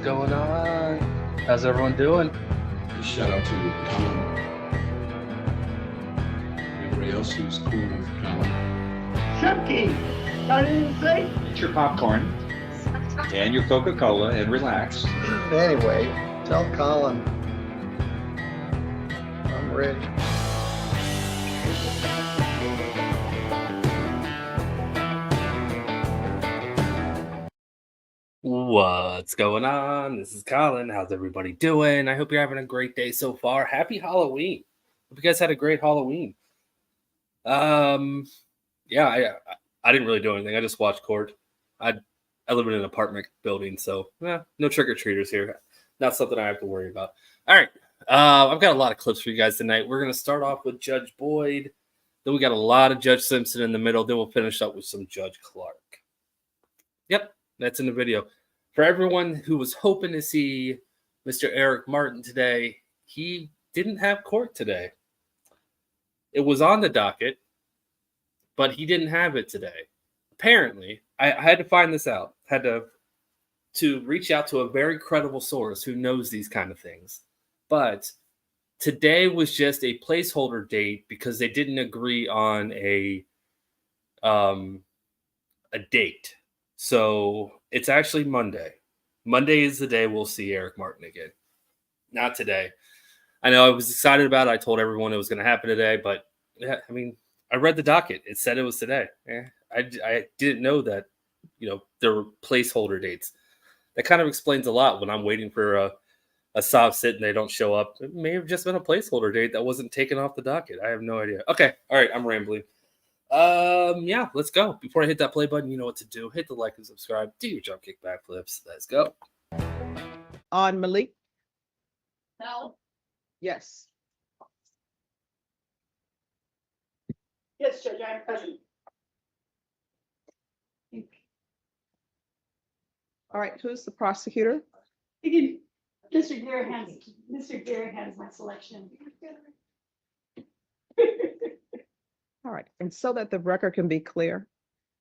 going on? How's everyone doing? Shout out to Colin. Everybody else who's cool with Colin. Chunky! I didn't say. Get your popcorn and your Coca-Cola and relax. Anyway, tell Colin I'm ready. What's going on? This is Colin. How's everybody doing? I hope you're having a great day so far. Happy Halloween. Hope you guys had a great Halloween. Yeah, I didn't really do anything. I just watched court. I live in an apartment building, so no trick-or-treaters here. Not something I have to worry about. All right. I've got a lot of clips for you guys tonight. We're going to start off with Judge Boyd. Then we got a lot of Judge Simpson in the middle. Then we'll finish up with some Judge Clark. Yep, that's in the video. For everyone who was hoping to see Mr. Eric Martin today, he didn't have court today. It was on the docket, but he didn't have it today. Apparently, I had to find this out. Had to reach out to a very credible source who knows these kind of things. But today was just a placeholder date because they didn't agree on a date. So it's actually Monday. Monday is the day we'll see Eric Martin again. Not today. I know I was excited about it. I told everyone it was going to happen today, but yeah, I mean, I read the docket. It said it was today. I didn't know that, there were placeholder dates. That kind of explains a lot when I'm waiting for a soft sit and they don't show up. It may have just been a placeholder date that wasn't taken off the docket. I have no idea. Okay. All right. I'm rambling. Yeah, let's go. Before I hit that play button, you know what to do. Hit the like and subscribe. Do your jump kick backflips. Let's go. On Malik? No. Yes. Yes, Judge, I am present. All right, who's the prosecutor? Mr. Gary has my selection. All right, and so that the record can be clear,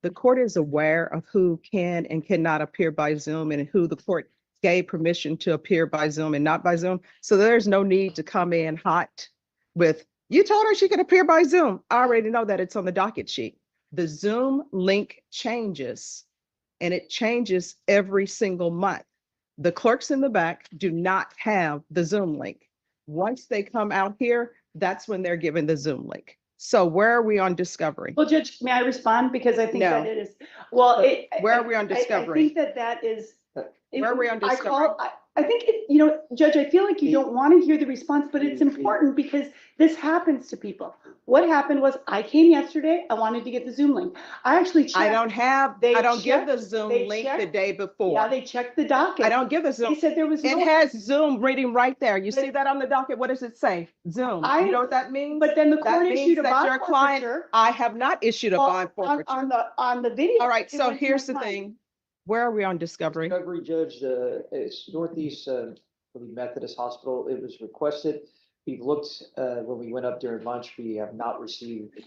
the court is aware of who can and cannot appear by Zoom and who the court gave permission to appear by Zoom and not by Zoom. So there's no need to come in hot with, you told her she could appear by Zoom. I already know that it's on the docket sheet. The Zoom link changes, and it changes every single month. The clerks in the back do not have the Zoom link. Once they come out here, that's when they're given the Zoom link. So where are we on discovery? Well, Judge, may I respond? Because I think No. that it is, well, Where are we on discovery? I think that is. Where are we on discovery? I think, Judge, I feel like you don't want to hear the response, but it's important because this happens to people. What happened was I came yesterday, I wanted to get the Zoom link. I actually checked. I don't give the Zoom they link checked- the day before. Yeah, they checked the docket. I don't give the Zoom. They said there was It no. has Zoom reading right there. You see that on the docket? What does it say? Zoom. You know what that means? But then the That court means issued a that bond your client, forfeiture. I have not issued a bond forfeiture. On the video. All right, it so went to here's my the client. thing. Where are we on discovery? Discovery, Judge, it's Northeast for the Methodist Hospital. It was requested. We've looked when we went up during lunch. We have not received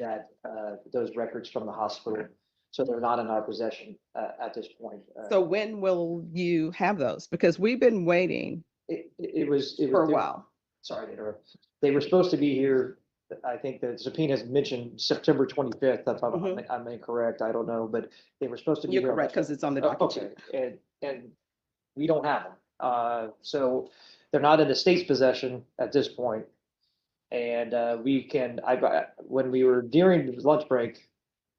those records from the hospital, so they're not in our possession at this point. So when will you have those? Because we've been waiting It was for a while. Sorry to interrupt. They were supposed to be here. I think the subpoenas mentioned September 25th. If I'm incorrect, I don't know, but they were supposed to be. You're here. correct, because it's on the docket sheet. Okay, and we don't have them. So they're not in the state's possession at this point. And when we were during the lunch break,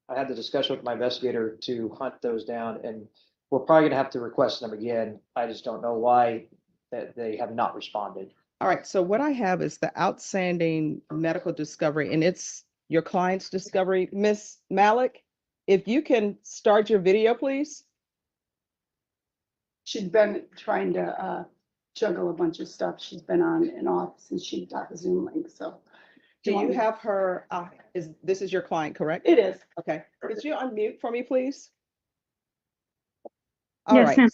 I had the discussion with my investigator to hunt those down, and we're probably gonna have to request them again. I just don't know why that they have not responded. All right, so what I have is the outstanding medical discovery, and it's your client's discovery. Miss Malik, if you can start your video, please. She's been trying to juggle a bunch of stuff. She's been on and off since she got the Zoom link, so. Do you have her, this is your client, correct? It is. Okay, could you unmute for me, please? All Yes, right. ma'am.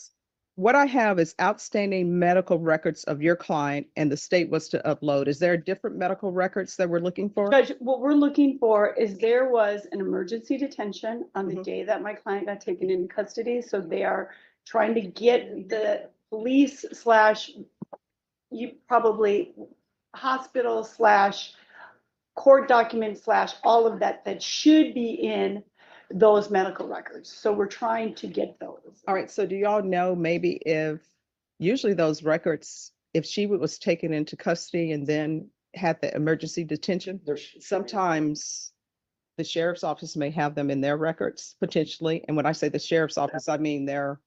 What I have is outstanding medical records of your client, and the state was to upload. Is there different medical records that we're looking for? Judge, what we're looking for is there was an emergency detention on the Mhm. day that my client got taken into custody. So they are trying to get the police / you probably hospital / court documents / all of that should be in those medical records. So we're trying to get those. All right, so do y'all know maybe if, usually those records, if she was taken into custody and then had the emergency detention, sometimes the sheriff's office may have them in their records potentially. And when I say the sheriff's office, I mean their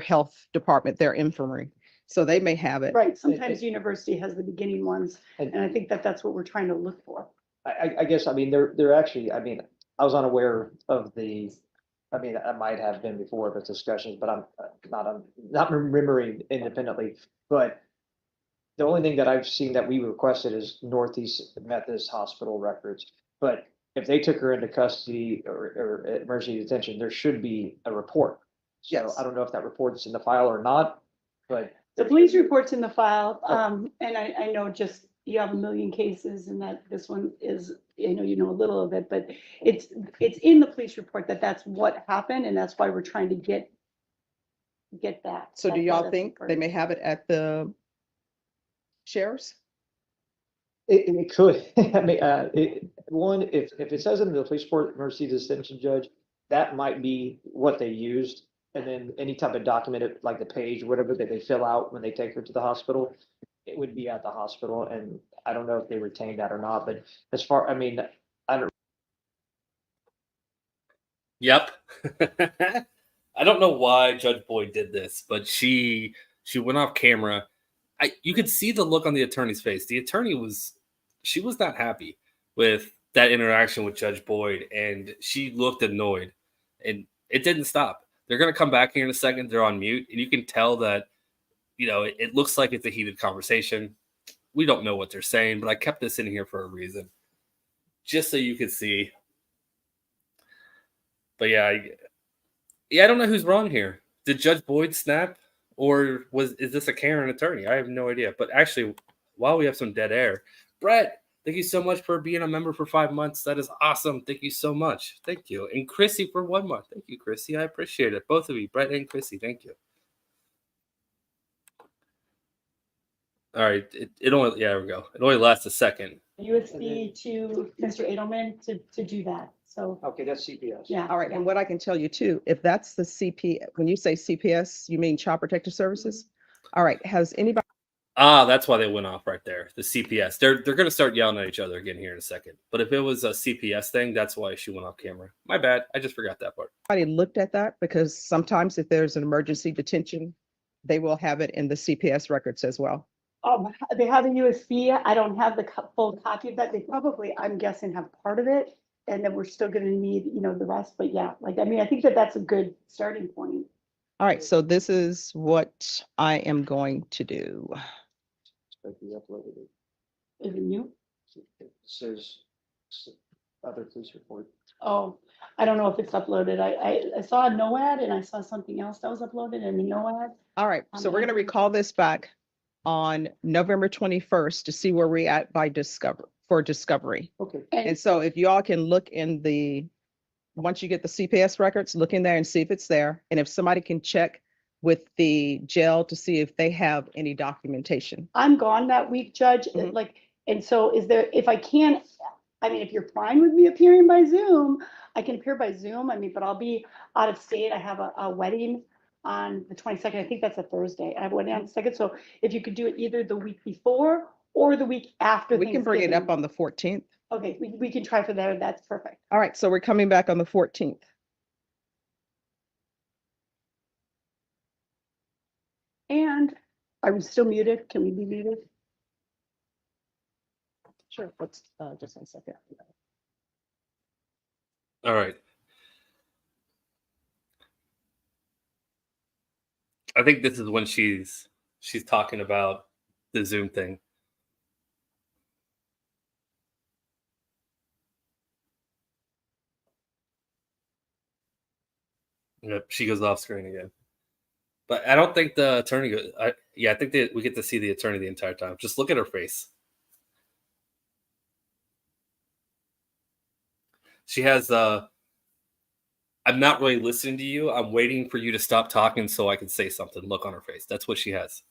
health department, their infirmary. So they may have it. Right, sometimes university has the beginning ones, and I think that's what we're trying to look for. I guess, I mean, they're actually, I mean, I was unaware of I mean, I might have been before of its discussions, but I'm not remembering independently. But the only thing that I've seen that we requested is Northeast Methodist Hospital records. But if they took her into custody or emergency detention, there should be a report. So Yes. I don't know if that report's in the file or not, but The police report's in the file, and I know just, you have a million cases and that this one is, I know you know a little of it, but it's in the police report that's what happened, and that's why we're trying to get that. So do y'all think they may have it at the sheriff's? it could. I mean, if it says in the police report, emergency detention judge, that might be what they used. And then any type of document, like the page, whatever that they fill out when they take her to the hospital, it would be at the hospital. And I don't know if they retained that or not, but as far, I mean, I don't. Yep. I don't know why Judge Boyd did this, but she went off camera. You could see the look on the attorney's face. The attorney was not happy with that interaction with Judge Boyd, and she looked annoyed, and it didn't stop. They're going to come back here in a second. They're on mute, and you can tell that, it looks like it's a heated conversation. We don't know what they're saying, but I kept this in here for a reason, just so you could see. But yeah, I don't know who's wrong here. Did Judge Boyd snap, or is this a Karen attorney? I have no idea. But actually, while we have some dead air, Brett, thank you so much for being a member for 5 months. That is awesome. Thank you so much. Thank you. And Chrissy for 1 month. Thank you, Chrissy. I appreciate it. Both of you, Brett and Chrissy. Thank you. All right. It only, there we go. It only lasts a second. USB to Mr. Edelman to do that. So, Okay, that's CPS. yeah. All right, and what I can tell you too, if that's the when you say CPS, you mean Child Protective Services? All right, has anybody? That's why they went off right there. The CPS. They're going to start yelling at each other again here in a second. But if it was a CPS thing, that's why she went off camera. My bad. I just forgot that part. Looked at that? Because sometimes if there's an emergency detention, they will have it in the CPS records as well. They have a USB. I don't have the full copy of that. They probably, I'm guessing, have part of it, and then we're still going to need, the rest. But yeah, I think that's a good starting point. All right, so this is what I am going to do. Is it new? It says other police report. Oh, I don't know if it's uploaded. I saw a NOAD and I saw something else that was uploaded in the NOAD. All right, so we're going to recall this back on November 21st to see where we're at by discovery. Okay. And so if you all can look in once you get the CPS records, look in there and see if it's there. And if somebody can check with the jail to see if they have any documentation. I'm gone that week, Judge. Mhm. And so if I can, if you're fine with me appearing by Zoom, I can appear by Zoom. But I'll be out of state. I have a wedding on the 22nd. I think that's a Thursday. I have a wedding on the 2nd. So if you could do it either the week before or the week after. We can bring it up on the 14th. Okay, we can try for that. That's perfect. All right, so we're coming back on the 14th. And are we still muted? Can we be muted? Sure, let's just 1 second. All right. I think this is when she's talking about the Zoom thing. Yep, she goes off screen again. But I don't think the attorney goes. I think that we get to see the attorney the entire time. Just look at her face. She has I'm not really listening to you. I'm waiting for you to stop talking so I can say something. Look on her face. That's what she has.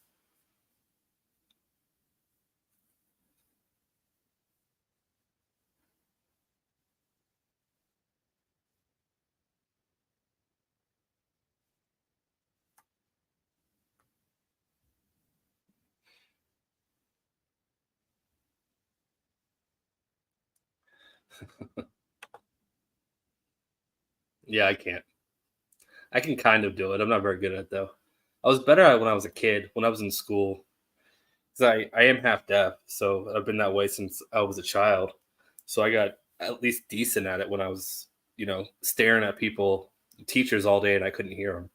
Yeah, I can't. I can kind of do it. I'm not very good at it though. I was better at it when I was a kid, when I was in school. 'Cause I am half deaf, so I've been that way since I was a child. So I got at least decent at it when I was, staring at people, teachers all day, and I couldn't hear them.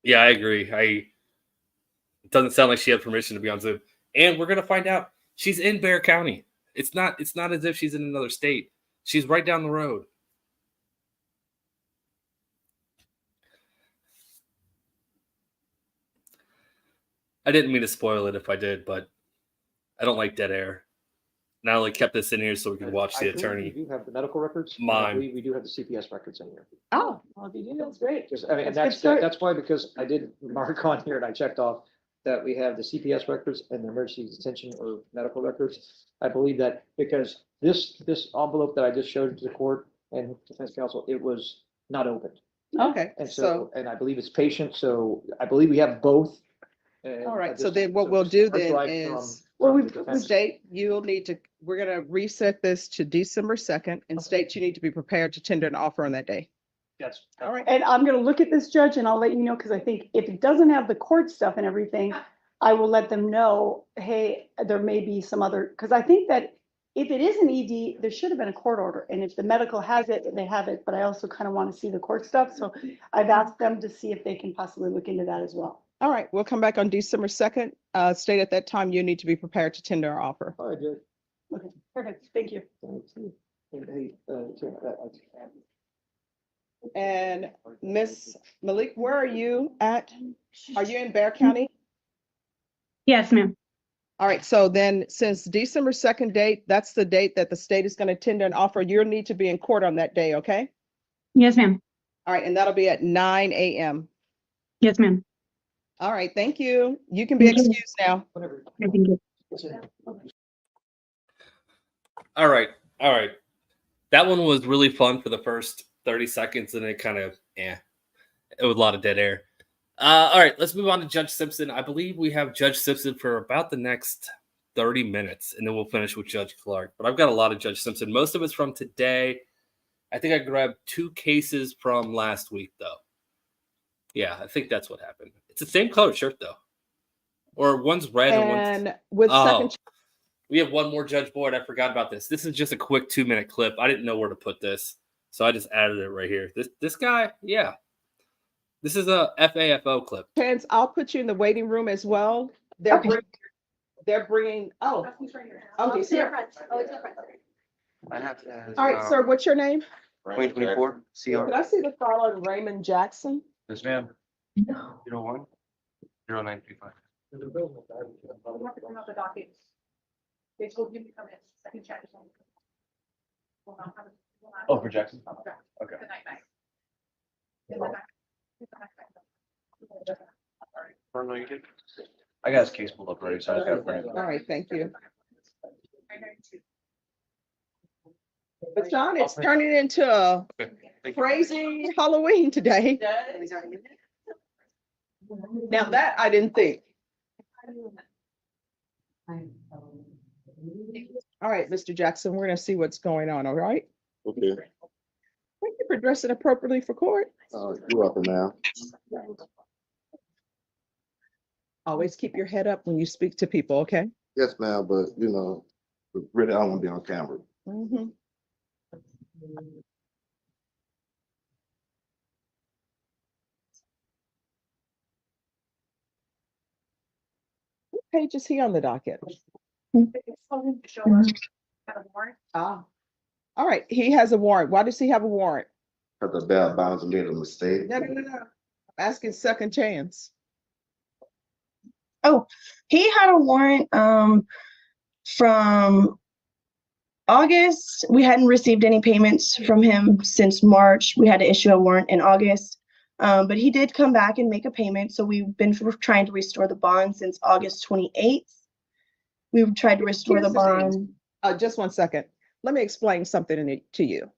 Yeah, I agree. It doesn't sound like she had permission to be on Zoom, and we're gonna find out she's in Bear County. It's not as if she's in another state. She's right down the road. I didn't mean to spoil it if I did, but I don't like dead air. And I only kept this in here so we could watch the I believe attorney. We do have the medical records. and I Mime. believe we do have the CPS records in here. Oh, well, if you do, that's great. I mean, and That's a good that's, start. that's why, because I did mark on here and I checked off that we have the CPS records and the emergency detention or medical records. I believe that because this envelope that I just showed to the court and defense counsel, it was not opened. Okay, And so, so, and I believe it's patient, so I believe we have both. And all I right, so just- then what so we'll just do hard then drive is, Well, from we- the defense. State, you'll need to, we're gonna reset this to December 2nd, and State, you need to be prepared to tender an offer on that day. Yes. All right. And I'm gonna look at this, Judge, and I'll let you know, because I think if it doesn't have the court stuff and everything, I will let them know, hey, there may be some other, because I think that if it is an ED, there should have been a court order, and if the medical has it, they have it, but I also kind of want to see the court stuff, so I've asked them to see if they can possibly look into that as well. All right, we'll come back on December 2nd. State, at that time, you need to be prepared to tender our offer. All right, good. Okay, perfect, thank you. Thank you. And, hey, Tim, And Miss Malik, where are you at? Are you in Bear County? Yes, ma'am. All right, so then since December 2nd date, that's the date that the state is going to tender an offer, you'll need to be in court on that day, okay? Yes, ma'am. All right, and that'll be at 9 a.m. Yes, ma'am. All right, thank you. You can be Thank you. excused now. whatever. Thank you. All right. That one was really fun for the first 30 seconds, and it kind of, it was a lot of dead air. All right, let's move on to Judge Simpson. I believe we have Judge Simpson for about the next 30 minutes, and then we'll finish with Judge Clark. But I've got a lot of Judge Simpson. Most of it's from today. I think I grabbed 2 cases from last week, though. Yeah, I think that's what happened. It's the same color shirt, though. Or one's red and one's... And with second, We have one more Judge Board. I forgot about this. This is just a quick 2-minute clip. I didn't know where to put this, so I just added it right here. This guy, yeah. This is a FAFO clip. chance, I'll put you in the waiting room as well. They're Okay. bringing, okay, sir. I have to ask. All right, sir, what's your name? 2024 CR. Could I see the file on Raymond Jackson? Yes, ma'am. 01 0935. Oh, for Jackson? Okay. Oh, no, you did? I got his case pulled up already, so I just gotta print it. All right, thank you. But John, it's turning into a Okay, thank you. crazy Halloween today. Now that I didn't think. All right, Mr. Jackson, we're gonna see what's going on, all right? Okay, Thank you for dressing appropriately for court. you're welcome now. Always keep your head up when you speak to people, okay? Yes, ma'am, but really, I don't want to be on camera. Mhm. What page is he on the docket? Ah, all right, he has a warrant. Why does he have a warrant? Because the bail bonds made a mistake. No. I'm asking second chance. He had a warrant from August, we hadn't received any payments from him since March. We had to issue a warrant in August. But he did come back and make a payment. So we've been trying to restore the bond since August 28th. We've tried to restore Here's the the thing. bond. Just 1 second. Let me explain something to you.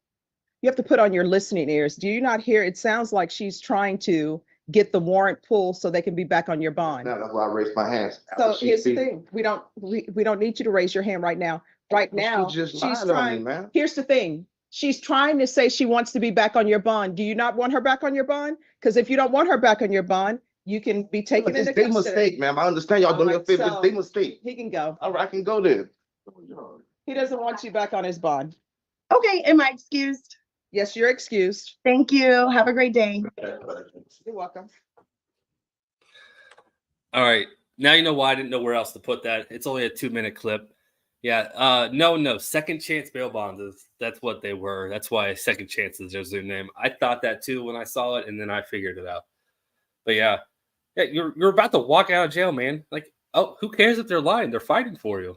You have to put on your listening ears. Do you not hear? It sounds like she's trying to get the warrant pulled so they can be back on your bond. Now that's why I raised my hands. So here's the thing. We don't need you to raise your hand right now. Right now, She just she's lied on me, trying. man. Here's the thing. She's trying to say she wants to be back on your bond. Do you not want her back on your bond? Because if you don't want her back on your bond, you can be taken into It's their custody. mistake, ma'am. I understand y'all doing your Alright, favor. so- It's their mistake. He can go. All right, I can go there. He doesn't want you back on his bond. Okay, am I excused? Yes, you're excused. Thank you. Have a great day. You're welcome. All right. Now you know why I didn't know where else to put that. It's only a 2-minute clip. Yeah. No. Second chance bail bonds. That's what they were. That's why second chances is their name. I thought that too when I saw it, and then I figured it out. But yeah, you're about to walk out of jail, man. Like, oh, who cares if they're lying? They're fighting for you.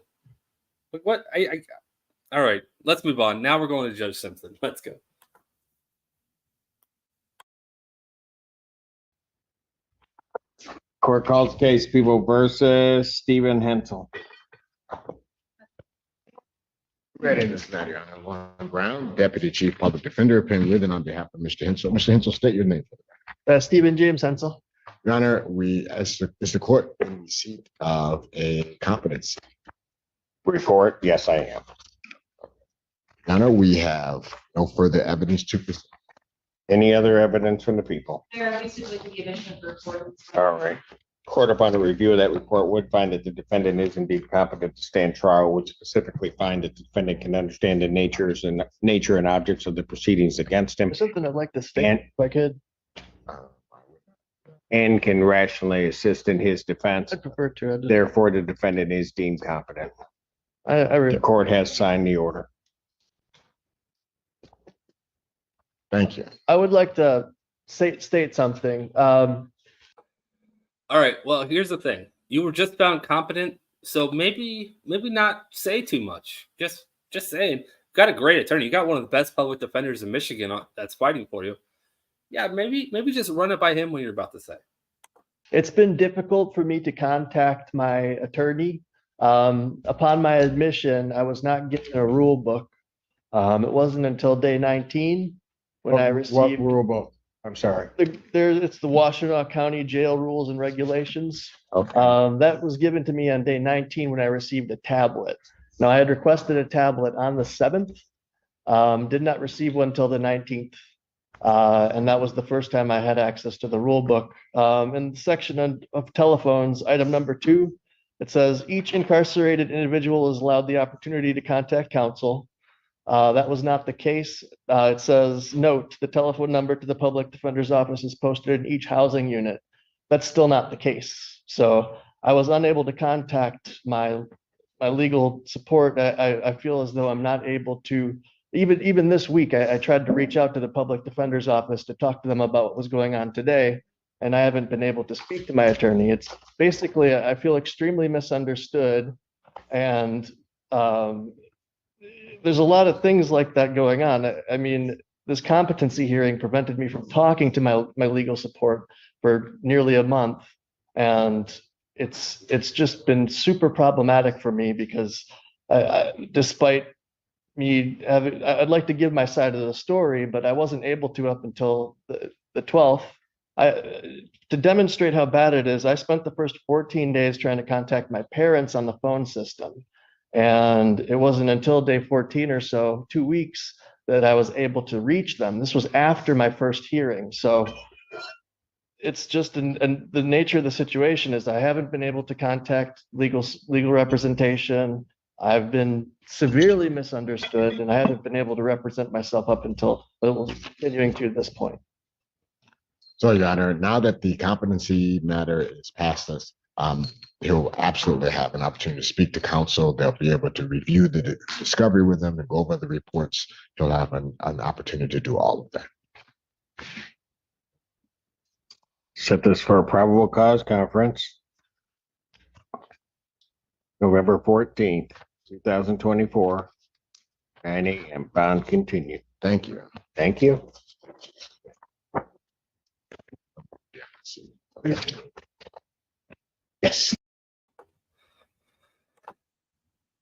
Like what? All right. Let's move on. Now we're going to Judge Simpson. Let's go. Court calls case People versus Stephen Hensel. Read in this matter, Your Honor. Warren Brown, Deputy Chief Public Defender, appearing with and on behalf of Mr. Hensel. Mr. Hensel, state your name. Stephen James Hensel. Your Honor, is the court in receipt of a competency report? Yes, I am. Your Honor, we have no further evidence to present. Any other evidence from the people? There are basically the addition of the report. All right. Court upon a review of that report would find that the defendant is indeed competent to stand trial, would specifically find that the defendant can understand the nature and objects of the proceedings against him. There's something I'd like to state, if I could. And can rationally assist in his defense. I'd prefer to. Therefore, the defendant is deemed competent. The court has signed the order. Thank you. I would like to state something. All right. Well, here's the thing. You were just found competent, so maybe not say too much. Just saying. You got a great attorney. You got one of the best public defenders in Michigan that's fighting for you. Yeah, maybe just run it by him when you're about to say. It's been difficult for me to contact my attorney. Upon my admission, I was not given a rule book. It wasn't until day 19 when I received. What rule book? I'm sorry. It's the Washtenaw County Jail Rules and Regulations. Okay. That was given to me on day 19 when I received a tablet. Now, I had requested a tablet on the 7th, did not receive one until the 19th. And that was the first time I had access to the rule book. In the section of telephones, item number 2, it says each incarcerated individual is allowed the opportunity to contact counsel. That was not the case. It says, note, the telephone number to the public defender's office is posted in each housing unit. That's still not the case. So I was unable to contact my legal support. I feel as though I'm not able to, even this week, I tried to reach out to the public defender's office to talk to them about what was going on today, and I haven't been able to speak to my attorney. It's basically, I feel extremely misunderstood, and there's a lot of things like that going on. I mean, this competency hearing prevented me from talking to my legal support for nearly a month. And it's just been super problematic for me because despite me having, I'd like to give my side of the story, but I wasn't able to up until the 12th. To demonstrate how bad it is, I spent the first 14 days trying to contact my parents on the phone system. And it wasn't until day 14 or so, 2 weeks, that I was able to reach them. This was after my first hearing. So it's just, and the nature of the situation is I haven't been able to contact legal representation. I've been severely misunderstood, and I haven't been able to represent myself up until continuing to this point. So, Your Honor, now that the competency matter is past us, he'll absolutely have an opportunity to speak to counsel. They'll be able to review the discovery with them and go over the reports. He'll have an opportunity to do all of that. Set this for a probable cause conference. November 14th, 2024. 9 a.m. Bond continued. Thank you. Thank you. Yes.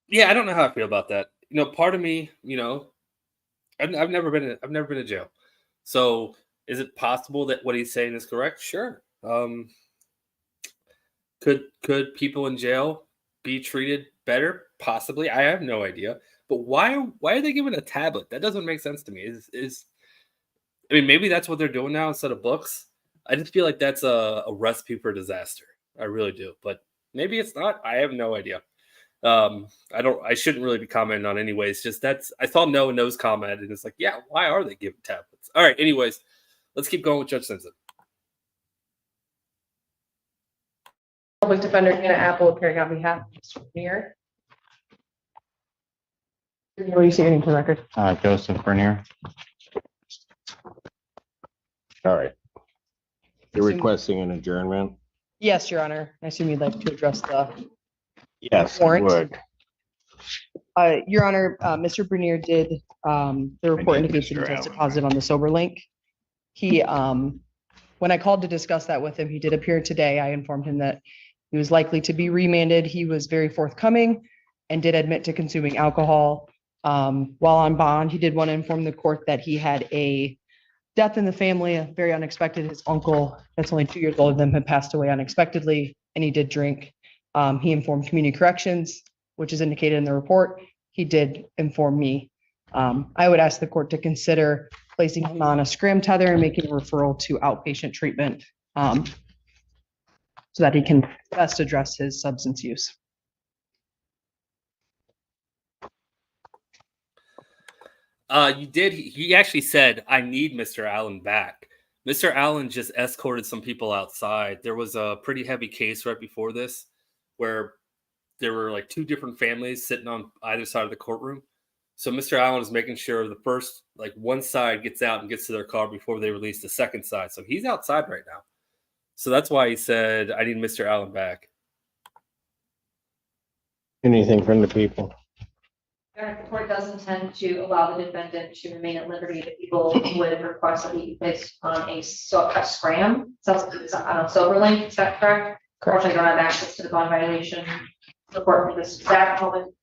Yeah, I don't know how I feel about that. Part of me, I've never been in jail. So is it possible that what he's saying is correct? Sure. Could people in jail be treated better? Possibly. I have no idea. But why are they giving a tablet? That doesn't make sense to me. I mean, maybe that's what they're doing now instead of books. I just feel like that's a recipe for disaster. I really do. But maybe it's not. I have no idea. I shouldn't really be commenting on anyways. Just I saw No's comment and it's like, yeah, why are they giving tablets? All right, anyways, let's keep going with Judge Simpson. Public Defender Hannah Apple appearing on behalf of Mr. Bernier. What are you saying for the record? Joseph Bernier. All right. You're requesting an adjournment? Yes, Your Honor. I assume you'd like to address the Yes, I warrant. would. Your Honor, Mr. Bernier did, the report indicates that he tested positive on the sober link. He, when I called to discuss that with him, he did appear today. I informed him that he was likely to be remanded. He was very forthcoming and did admit to consuming alcohol. While on bond, he did want to inform the court that he had a death in the family, very unexpected. His uncle, that's only 2 years older than him, had passed away unexpectedly, and he did drink. He informed community corrections, which is indicated in the report. He did inform me. I would ask the court to consider placing him on a scram tether and making a referral to outpatient treatment so that he can best address his substance use. He actually said, I need Mr. Allen back. Mr. Allen just escorted some people outside. There was a pretty heavy case right before this where there were like 2 different families sitting on either side of the courtroom. So Mr. Allen is making sure the first, one side gets out and gets to their car before they release the second side. So he's outside right now. So that's why he said, I need Mr. Allen back. Anything from the people? The court does intend to allow the defendant to remain at liberty. The people would request that he be placed on a scram. It's on a sober link. Is that correct? Correct. I don't have access to the bond violation report for this exact moment.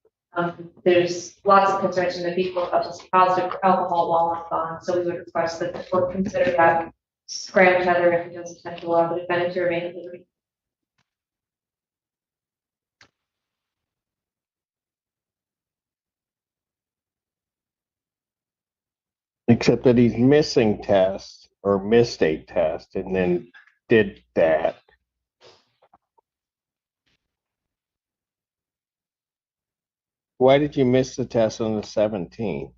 There's lots of concerns from the people about this positive for alcohol while on bond. So we would request that the court consider that scram tether if it does intend to allow the defendant to remain at liberty. Except that he's missing tests or missed a test and then did that. Why did you miss the test on the 17th?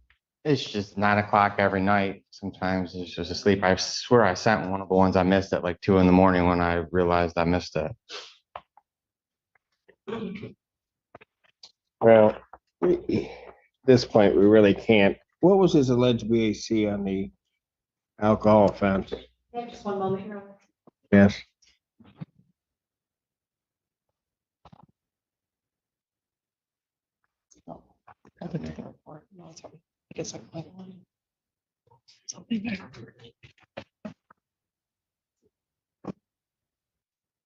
It's just 9 o'clock every night. Sometimes it's just asleep. I swear I sent one of the ones I missed at 2 in the morning when I realized I missed it. Well, at this point, we really can't. What was his alleged BAC on the alcohol offense? Yeah, just one moment here. Yes. I didn't take the report. No, it's fine. I guess I can play one. Something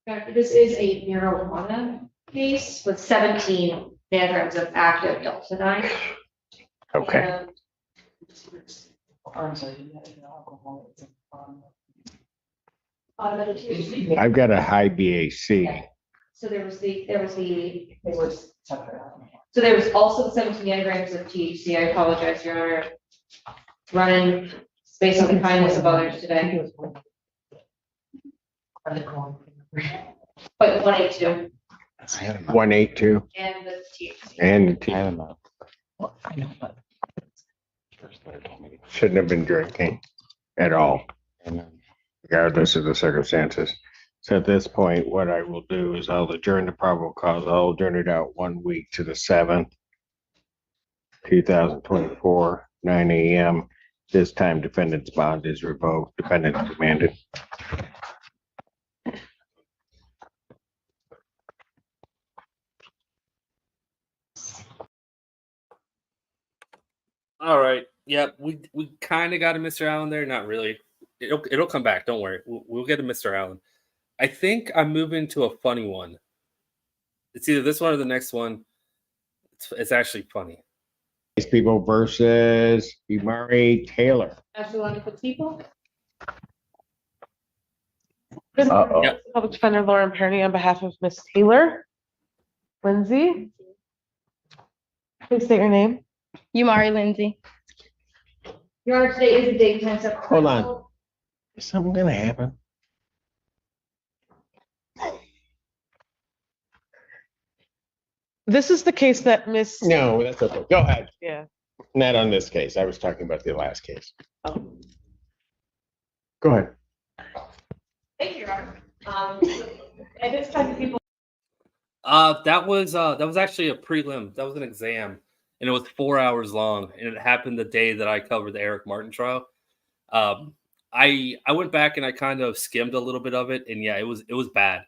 better. This is a marijuana case with 17 nanograms of active delta-9. Okay. I've got a high BAC. So there was also 17 nanograms of THC. I apologize, Your Honor. Running based on the kindness of others today. But 182. 182. And the THC. And the THC. Shouldn't have been drinking at all, regardless of the circumstances. So at this point, what I will do is I'll adjourn the probable cause. I'll adjourn it out 1 week to the 7th, 2024, 9 a.m. This time, defendant's bond is revoked. Defendant is remanded. All right. Yeah, we kind of got a Mr. Allen there. Not really. It'll come back. Don't worry. We'll get a Mr. Allen. I think I'm moving to a funny one. It's either this one or the next one. It's actually funny. These people versus Imari Taylor. Actually, want to put people? Uh-oh. Yep. Public Defender Lauren Perny on behalf of Miss Taylor. Lindsay, please state your name. Umari Lindsay. Your Honor, today is the date and time set. Hold on. Is something gonna happen? This is the case that Miss. No, that's okay. Go ahead. Yeah. Not on this case. I was talking about the last case. Oh. Go ahead. Thank you, Your Honor. At this time, people. That was actually a prelim. That was an exam, and it was 4 hours long, and it happened the day that I covered the Eric Martin trial. I went back and I kind of skimmed a little bit of it, and yeah, it was bad,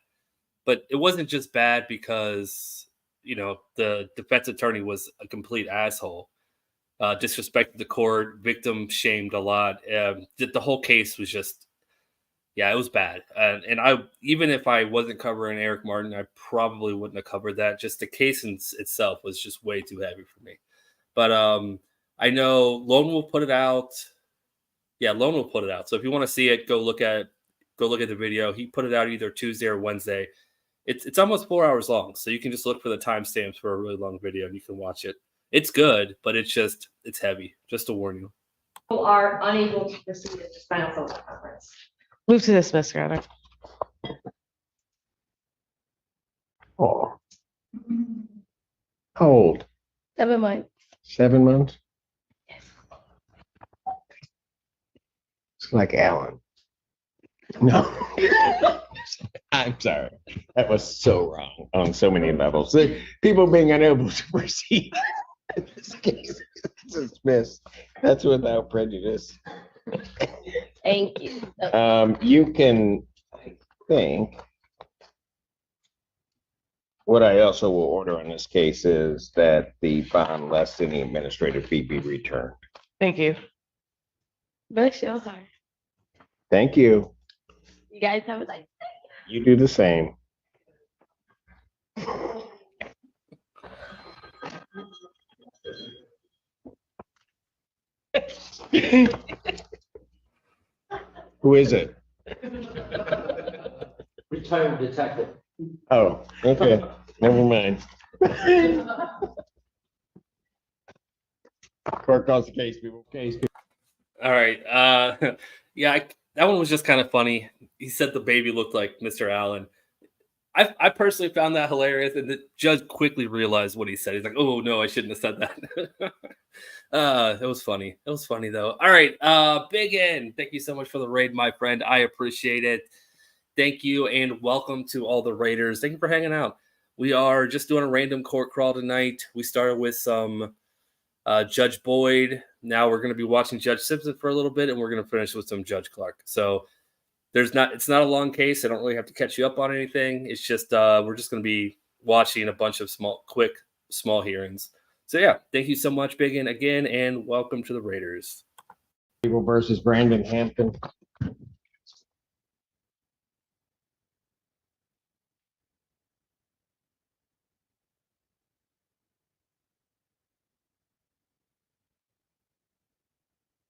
but it wasn't just bad because the defense attorney was a complete asshole, disrespected the court, victim shamed a lot. The whole case was just. Yeah, it was bad. And I, even if I wasn't covering Eric Martin, I probably wouldn't have covered that. Just the case itself was just way too heavy for me. But I know Lone will put it out. Yeah, Lone will put it out. So if you want to see it, go look at the video. He put it out either Tuesday or Wednesday. It's almost 4 hours long, so you can just look for the timestamps for a really long video and you can watch it. It's good, but it's heavy. Just to warn you. People are unable to proceed at this final phone conference. Move to dismiss, Your Honor. Oh. How old? 7 months. 7 months? It's like Alan. No. I'm sorry. That was so wrong on so many levels. The people being unable to proceed in this case is dismissed. That's without prejudice. Thank you. You can, I think, what I also will order in this case is that the bond less than the administrative fee be returned. Thank you. Bless your heart. Thank you. You guys have a nice day. You do the same. Who is it? Retired detective. Oh, okay. Never mind. Court calls the case, people. Case. All right. Yeah, that one was just kind of funny. He said the baby looked like Mr. Allen. I personally found that hilarious, and the judge quickly realized what he said. He's like, "Oh no, I shouldn't have said that." It was funny. It was funny though. All right, Big N, thank you so much for the raid, my friend. I appreciate it. Thank you, and welcome to all the raiders. Thank you for hanging out. We are just doing a random court crawl tonight. We started with some Judge Boyd. Now we're going to be watching Judge Simpson for a little bit, and we're going to finish with some Judge Clark. So it's not a long case. I don't really have to catch you up on anything. It's just we're just going to be watching a bunch of quick hearings. So yeah, thank you so much, Big N, again, and welcome to the Raiders. People versus Brandon Hampton.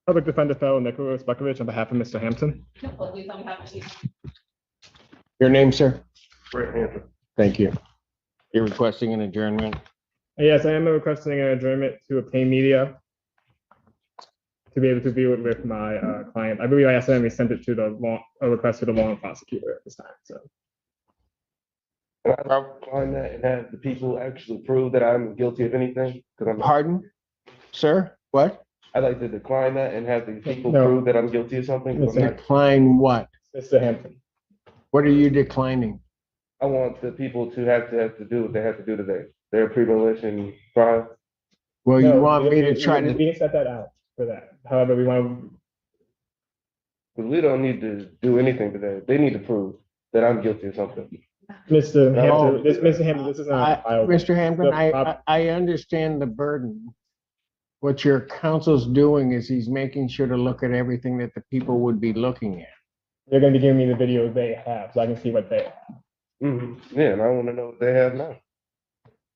Public Defender Fellow Nicholas Bukovich on behalf of Mr. Hampton. Your name, sir? Brett Hampton. Thank you. You're requesting an adjournment? Yes, I am requesting an adjournment to obtain media to be able to view it with my client. I believe I accidentally sent it to a request to the law prosecutor at this time. So. Can I decline that and have the people actually prove that I'm guilty of anything? Pardon, sir? What? I'd like to decline that and have the people No. prove that I'm guilty of something. Decline what? Mr. Hampton. What are you declining? I want the people to have to do what they have to do today. Their premonition trial. Well, No, you want me to try we to? can set that out for that. However, we want Because we don't need to do anything today. They need to prove that I'm guilty of something. Mr. Hampton. Oh. Mr. Hampton, this is not. Mr. Hampton, I understand the burden What your counsel's doing is he's making sure to look at everything that the people would be looking at. They're gonna be giving me the video they have, so I can see what they have. Yeah, and I want to know what they have now.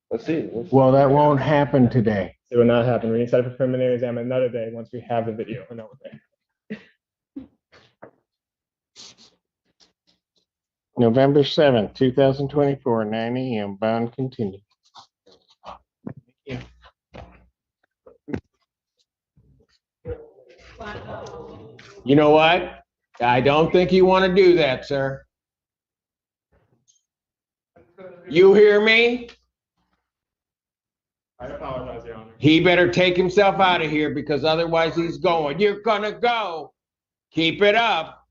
Let's see. Well, that won't happen today. It will not happen. We can set up a preliminary exam another day once we have the video and know what they have. November 7th, 2024, 9 a.m. Bond continued. You know what? I don't think you want to do that, sir. You hear me? I apologize, Your Honor. He better take himself out of here because otherwise he's going. You're gonna go. Keep it up.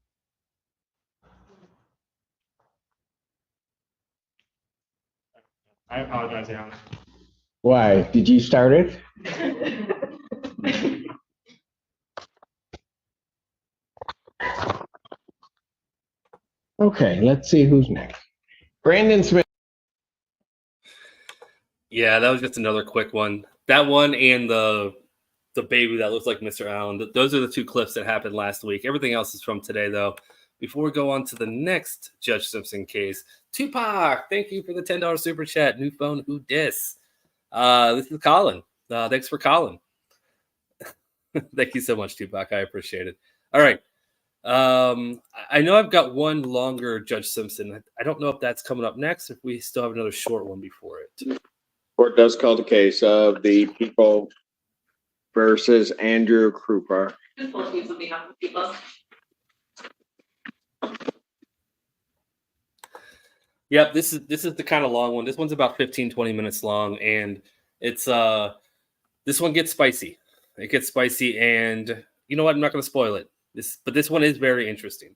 I apologize, Your Honor. Why? Did you start it? Okay, let's see who's next. Brandon Smith. Yeah, that was just another quick one. That one and the baby that looks like Mr. Allen. Those are the two clips that happened last week. Everything else is from today, though. Before we go on to the next Judge Simpson case, Tupac, thank you for the $10 super chat. New phone, who dis? This is Colin. Thanks for calling. Thank you so much, Tupac. I appreciate it. All right. I know I've got one longer Judge Simpson. I don't know if that's coming up next, if we still have another short one before it. Court does call the case of the people versus Andrew Krupa. Yep, this is the kind of long one. This one's about 15-20 minutes long, and it's this one gets spicy. It gets spicy, and you know what? I'm not going to spoil it. But this one is very interesting.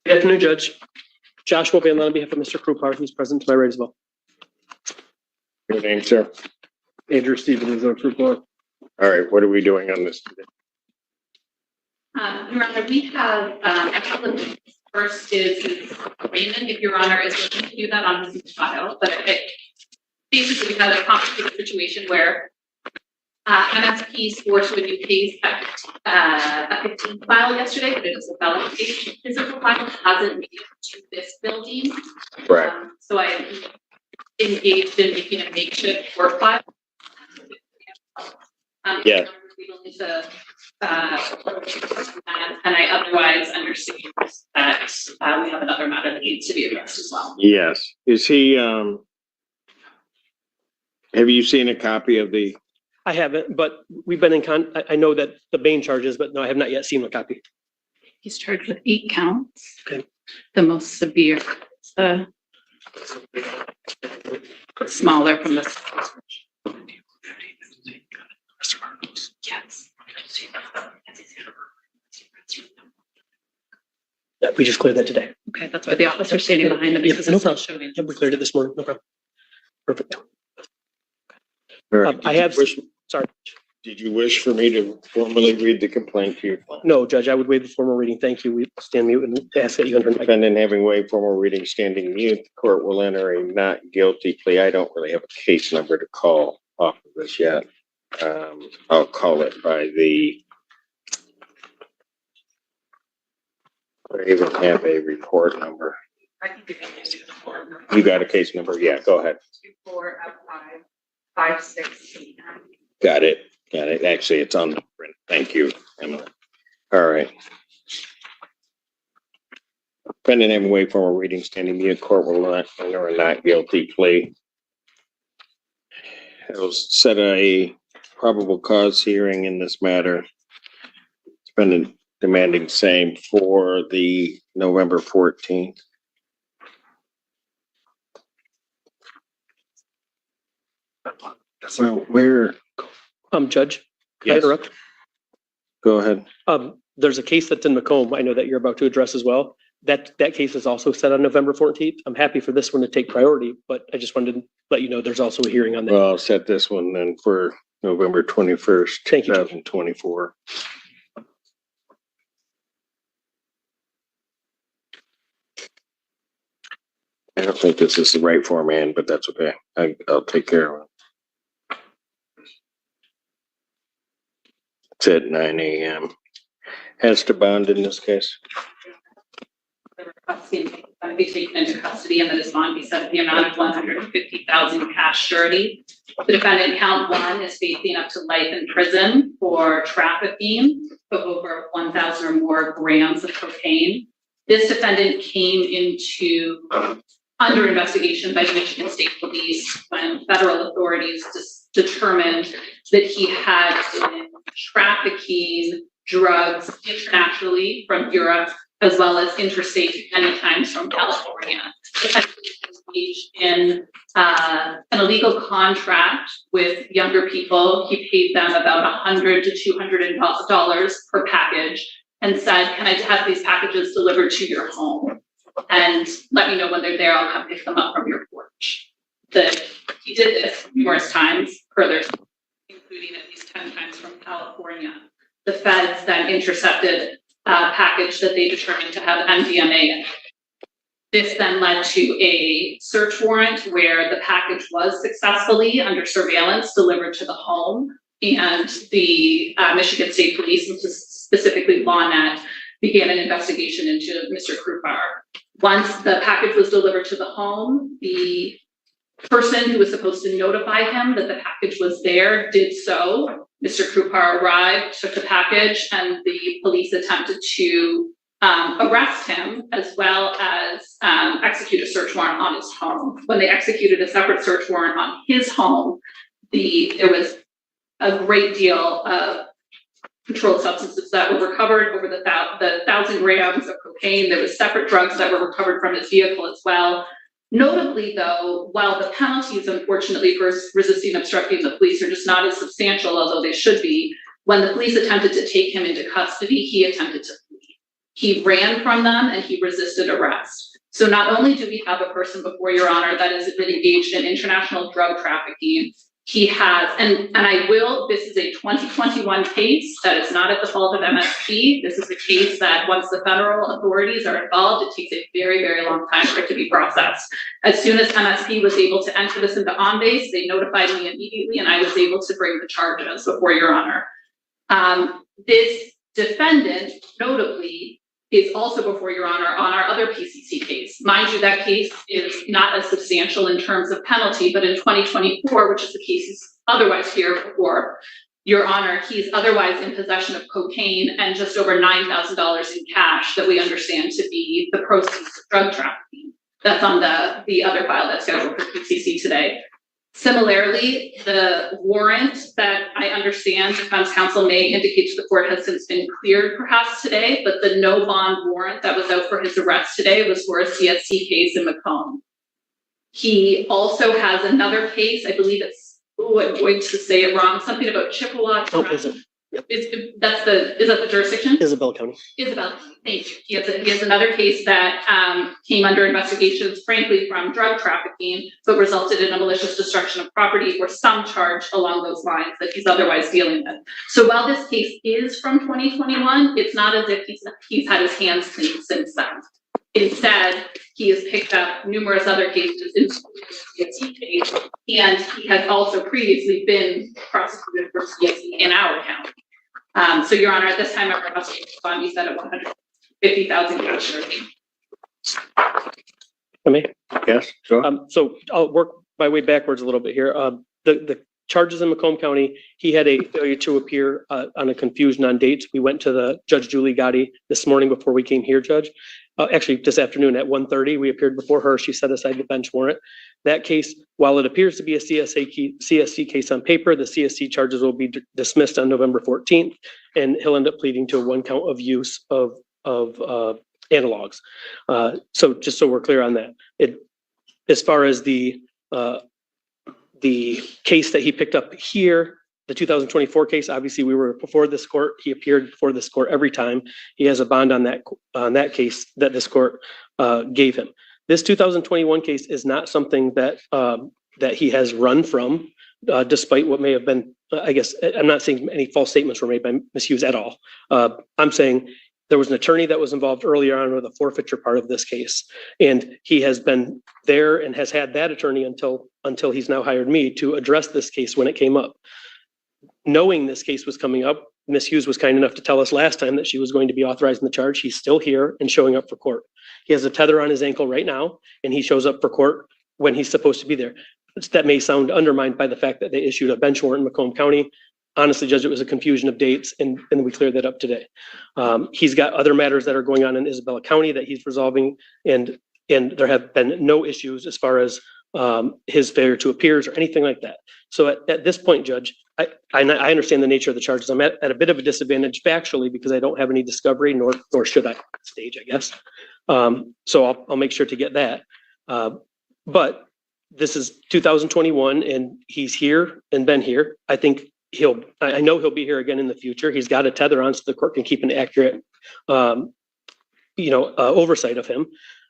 Good afternoon, Judge. Joshua Van on behalf of Mr. Krupar, who's present to my right as well. Your name, sir? Andrew Stevens, Krupar. All right, what are we doing on this today? Your Honor, we have a couple of things. First is Raymond, if Your Honor is looking to do that on his file, but basically we had a complicated situation where MSP swore to a new case a 15 file yesterday, but it was a valid case. Physical file hasn't made it to this building. Right. So I engaged in making a makeshift work file. Yeah. And I otherwise understand that we have another matter that needs to be addressed as well. Yes. Is he, have you seen a copy of the? I haven't, but we've been in I know that the main charges, but no, I have not yet seen a copy. He's charged with 8 counts. Okay. The most severe, smaller from the. Yes. Yeah, we just cleared that today. Okay, that's why the officer's standing behind them because no it's still problem. showing. Yeah, we cleared it this morning. No problem. Perfect. Right. I have. Sorry. Did you wish for me to formally read the complaint to you? No, Judge, I would waive the formal reading. Thank you. We stand mute and ask that you enter. Defendant having waived formal reading, standing mute, the court will enter a not guilty plea. I don't really have a case number to call off of this yet. I'll call it by the. I even have a report number. I can give you the form. You got a case number? Yeah, go ahead. 24F556. Got it. Got it. Actually, it's on the print. Thank you, Emily. All right. Defendant having waived formal reading, standing mute, court will not enter a not guilty plea. It will set a probable cause hearing in this matter. Defendant demanding same for the November 14th. Well, where? Judge, can I Yes. interrupt? Go ahead. There's a case that's in Macomb. I know that you're about to address as well. That case is also set on November 14th. I'm happy for this one to take priority, but I just wanted to let you know there's also a hearing on that. Well, I'll set this one then for November 21st, Thank you, 2024. I don't think this is the right format, but that's okay. I'll take care of it. It's at 9 a.m. Has to bond in this case. Be taken into custody and that his bond be set at the amount of $150,000 cash surety. The defendant count 1 is facing up to life in prison for trafficking of over 1,000 or more grams of cocaine. This defendant came into under investigation by Michigan State Police when federal authorities determined that he had been trafficking drugs internationally from Europe as well as interstate many times from California. Engaged in an illegal contract with younger people. He paid them about $100 to $200 per package and said, can I have these packages delivered to your home? And let me know when they're there, I'll come pick them up from your porch. He did this numerous times, further, including at least 10 times from California. The feds then intercepted a package that they determined to have MDMA in it. This then led to a search warrant where the package was successfully under surveillance delivered to the home, and the Michigan State Police, which is specifically LawNet, began an investigation into Mr. Krupar. Once the package was delivered to the home, the person who was supposed to notify him that the package was there did so. Mr. Krupar arrived, took the package, and the police attempted to arrest him as well as execute a search warrant on his home. When they executed a separate search warrant on his home, there was a great deal of controlled substances that were recovered, over the 1,000 grams of cocaine. There was separate drugs that were recovered from his vehicle as well. Notably, though, while the penalties, unfortunately, for resisting obstructing the police are just not as substantial, although they should be, when the police attempted to take him into custody, he attempted to flee. He ran from them and he resisted arrest. So not only do we have a person before Your Honor that has been engaged in international drug trafficking, he has, and I will, this is a 2021 case that is not at the fault of MSP. This is a case that once the federal authorities are involved, it takes a very, very long time for it to be processed. As soon as MSP was able to enter this into on-base, they notified me immediately and I was able to bring the charges before Your Honor. This defendant, notably, is also before Your Honor on our other PCC case. Mind you, that case is not as substantial in terms of penalty, but in 2024, which is the case he's otherwise here before Your Honor, he's otherwise in possession of cocaine and just over $9,000 in cash that we understand to be the proceeds of drug trafficking. That's on the other file that's scheduled for PCC today. Similarly, the warrant that I understand defense counsel may indicate to the court has since been cleared perhaps today, but the no bond warrant that was out for his arrest today was for a CSC case in Macomb. He also has another case, I believe it's, I'm going to say it wrong, something about Chippewa. Oh, is it? Yep. Is that the jurisdiction? Isabella County. Isabella, thank you. He has another case that came under investigations, frankly, from drug trafficking, but resulted in a malicious destruction of property or some charge along those lines that he's otherwise dealing with. So while this case is from 2021, it's not as if he's had his hands clean since then. Instead, he has picked up numerous other cases in the CSC case, and he has also previously been prosecuted for CSC in our county. So, Your Honor, at this time, our prosecution bond is set at $150,000 cash surety. Yes, sure. So I'll work my way backwards a little bit here. The charges in Macomb County, he had a failure to appear on a confusion on dates. We went to the Judge Julie Gotti this morning before we came here, Judge. Actually, this afternoon at 1:30, we appeared before her. She set aside the bench warrant. That case, while it appears to be a CSC case on paper, the CSC charges will be dismissed on November 14th, and he'll end up pleading to 1 count of use of analogs. So just so we're clear on that, as far as the case that he picked up here, the 2024 case, obviously we were before this court. He appeared before this court every time. He has a bond on that case that this court gave him. This 2021 case is not something that he has run from, despite what may have been, I guess, I'm not saying any false statements were made by Ms. Hughes at all. I'm saying there was an attorney that was involved earlier on with the forfeiture part of this case. And he has been there and has had that attorney until he's now hired me to address this case when it came up. Knowing this case was coming up, Ms. Hughes was kind enough to tell us last time that she was going to be authorizing the charge. He's still here and showing up for court. He has a tether on his ankle right now, and he shows up for court when he's supposed to be there. That may sound undermined by the fact that they issued a bench warrant in Macomb County. Honestly, Judge, it was a confusion of dates, and we cleared that up today. He's got other matters that are going on in Isabella County that he's resolving, and there have been no issues as far as his failure to appear or anything like that. So at this point, Judge, I understand the nature of the charges. I'm at a bit of a disadvantage factually because I don't have any discovery, nor should I stage, I guess. So I'll make sure to get that. But this is 2021, and he's here and been here. I think I know he'll be here again in the future. He's got a tether on so the court can keep an accurate, oversight of him.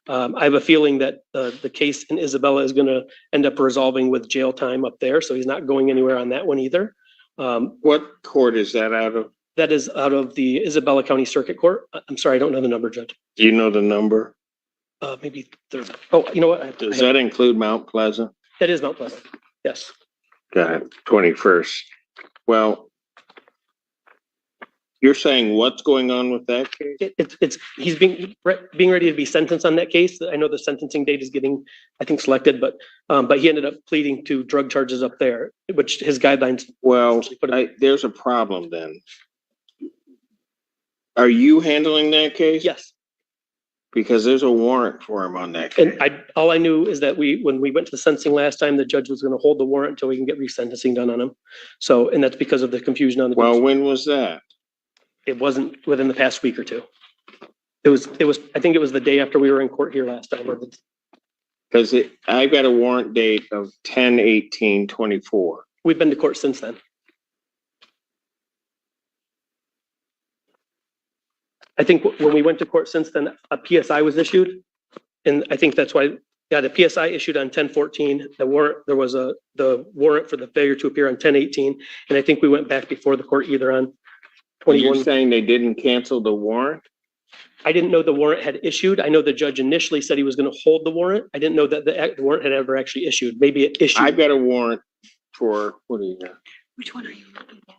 I have a feeling that the case in Isabella is going to end up resolving with jail time up there, so he's not going anywhere on that one either. What court is that out of? That is out of the Isabella County Circuit Court. I'm sorry, I don't know the number, Judge. Do you know the number? Maybe there's. Oh, you know what? Does that include Mount Pleasant? That is Mount Pleasant. Yes. Got it. 21st. Well, you're saying what's going on with that case? He's being ready to be sentenced on that case. I know the sentencing date is getting, I think, selected, but he ended up pleading to drug charges up there, which his guidelines. Well, there's a problem then. Are you handling that case? Yes. Because there's a warrant for him on that case. And all I knew is that when we went to the sentencing last time, the judge was going to hold the warrant until we can get resentencing done on him. So, and that's because of the confusion on the. Well, when was that? It wasn't within the past week or two. It was, I think it was the day after we were in court here last time. Because I've got a warrant date of 10/18/24. We've been to court since then. I think when we went to court since then, a PSI was issued. And I think that's why, the PSI issued on 10/14. The warrant for the failure to appear on 10/18. And I think we went back before the court either on 21. You're saying they didn't cancel the warrant? I didn't know the warrant had issued. I know the judge initially said he was going to hold the warrant. I didn't know that the warrant had ever actually issued. Maybe it issued. I've got a warrant for, what do you got? Which one are you looking at?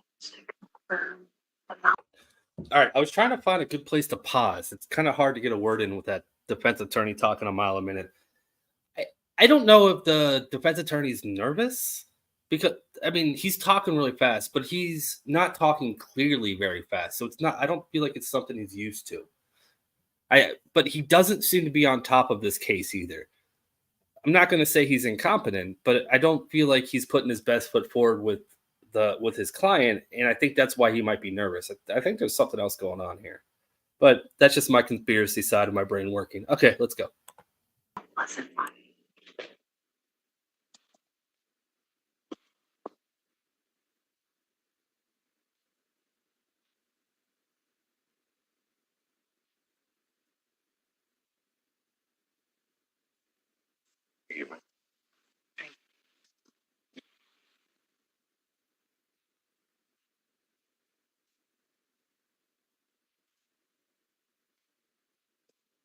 All right, I was trying to find a good place to pause. It's kind of hard to get a word in with that defense attorney talking a mile a minute. I don't know if the defense attorney is nervous because, I mean, he's talking really fast, but he's not talking clearly very fast. So it's not, I don't feel like it's something he's used to. But he doesn't seem to be on top of this case either. I'm not going to say he's incompetent, but I don't feel like he's putting his best foot forward with his client, and I think that's why he might be nervous. I think there's something else going on here, but that's just my conspiracy side of my brain working. Okay, let's go.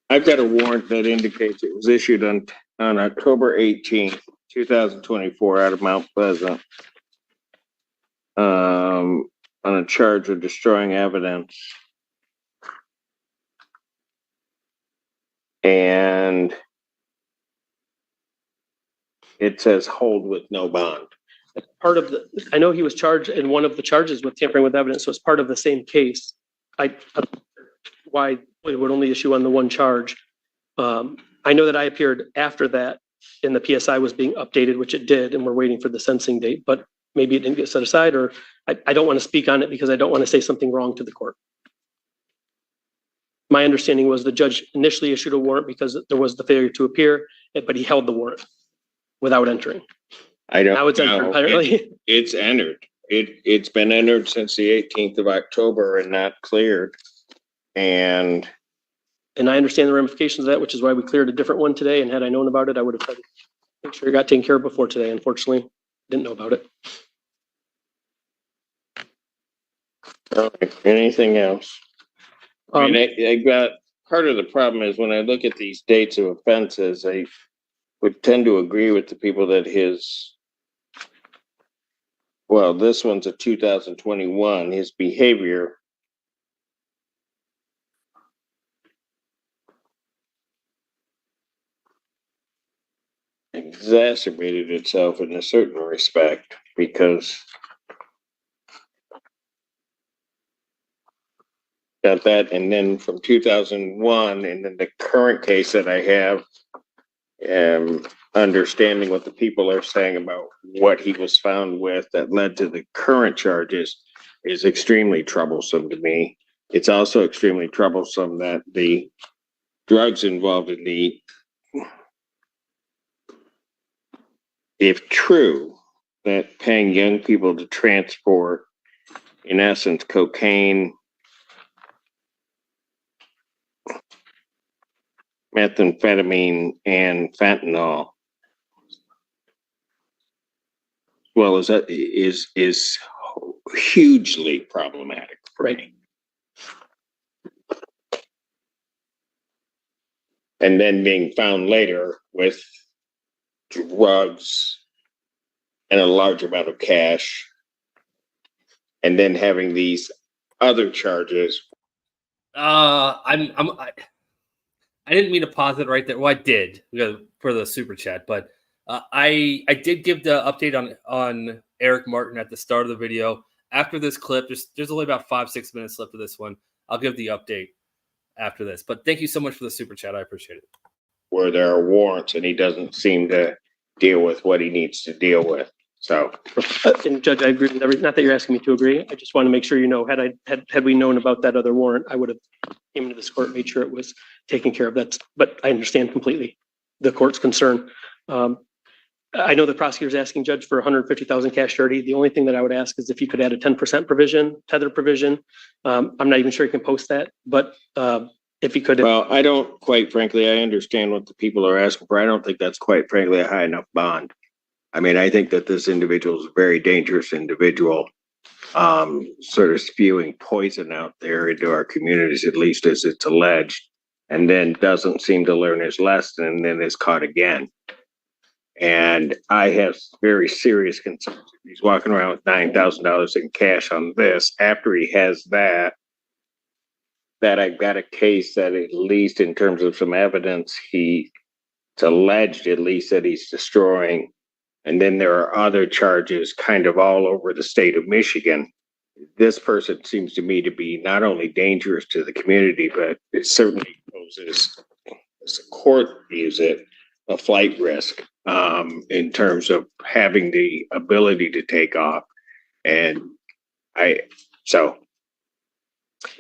I've got a warrant that indicates it was issued on October 18th, 2024 out of Mount Pleasant on a charge of destroying evidence. And it says hold with no bond. I know he was charged in one of the charges with tampering with evidence, so it's part of the same case. Why it would only issue on the one charge. I know that I appeared after that and the PSI was being updated, which it did, and we're waiting for the sentencing date, but maybe it didn't get set aside, or I don't want to speak on it because I don't want to say something wrong to the court. My understanding was the judge initially issued a warrant because there was the failure to appear, but he held the warrant without entering. I don't know. Now it's entered, apparently. It's entered. It's been entered since the 18th of October and not cleared. And I understand the ramifications of that, which is why we cleared a different one today. And had I known about it, I would have tried to make sure it got taken care of before today. Unfortunately, didn't know about it. All right. Anything else? I mean, I got part of the problem is when I look at these dates of offenses, I would tend to agree with the people that his Well, this one's a 2021. His behavior exacerbated itself in a certain respect because got that, and then from 2001, and then the current case that I have, understanding what the people are saying about what he was found with that led to the current charges is extremely troublesome to me. It's also extremely troublesome that the drugs involved in the, if true, that paying young people to transport, in essence, cocaine, methamphetamine, and fentanyl, well, is hugely problematic for me. And then being found later with drugs and a large amount of cash, and then having these other charges. I didn't mean to pause it right there. Well, I did for the super chat, but I did give the update on Eric Martin at the start of the video. After this clip, there's only about 5-6 minutes left of this one. I'll give the update after this. But thank you so much for the super chat. I appreciate it. Where there are warrants, and he doesn't seem to deal with what he needs to deal with. So, and Judge, I agree with everything. Not that you're asking me to agree. I just want to make sure you know. Had we known about that other warrant, I would have came into this court, made sure it was taken care of. But I understand completely the court's concern. I know the prosecutor's asking Judge for 150,000 cash surety. The only thing that I would ask is if you could add a 10% provision, tether provision. I'm not even sure you can post that, but if you could. Well, I don't, quite frankly, I understand what the people are asking for. I don't think that's quite frankly a high enough bond. I mean, I think that this individual is a very dangerous individual, sort of spewing poison out there into our communities, at least as it's alleged, and then doesn't seem to learn his lesson and then is caught again. And I have very serious concerns. He's walking around with $9,000 in cash on this. After he has that I've got a case that at least in terms of some evidence, it's alleged at least that he's destroying. And then there are other charges kind of all over the state of Michigan. This person seems to me to be not only dangerous to the community, but it certainly poses, as the court views it, a flight risk in terms of having the ability to take off. And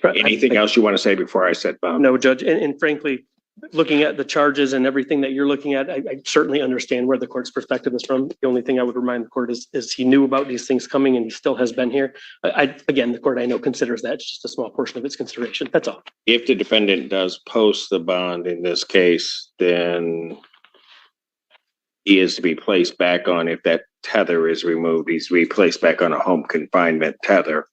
anything else you want to say before I set Bob? No, Judge, and frankly, looking at the charges and everything that you're looking at, I certainly understand where the court's perspective is from. The only thing I would remind the court is he knew about these things coming and he still has been here. Again, the court I know considers that just a small portion of its consideration. That's all. If the defendant does post the bond in this case, then he is to be placed back on, if that tether is removed, he's to be placed back on a home confinement tether.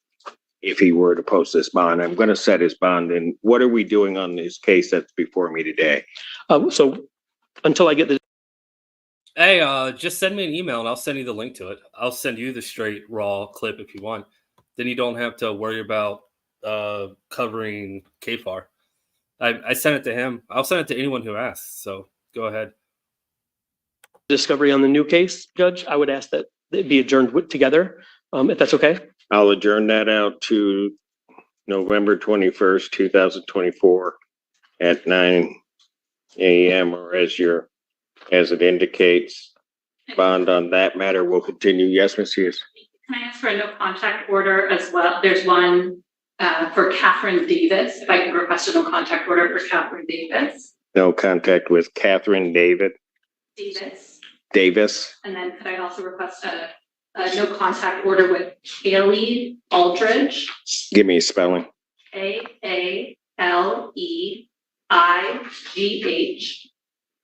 If he were to post this bond, I'm going to set his bond. And what are we doing on this case that's before me today? So until I get the. Hey, just send me an email and I'll send you the link to it. I'll send you the straight raw clip if you want. Then you don't have to worry about covering KFAR. I sent it to him. I'll send it to anyone who asks. So go ahead. Discovery on the new case, Judge, I would ask that it be adjourned together, if that's okay. I'll adjourn that out to November 21st, 2024 at 9 a.m. or as it indicates. Bond on that matter will continue. Yes, Ms. Hughes. Can I ask for a no contact order as well? There's one for Catherine Davis. If I could request a no contact order for Catherine Davis. No contact with Catherine Davis. And then could I also request a no contact order with Kaylee Aldridge? Give me a spelling. AALEIGH Aldridge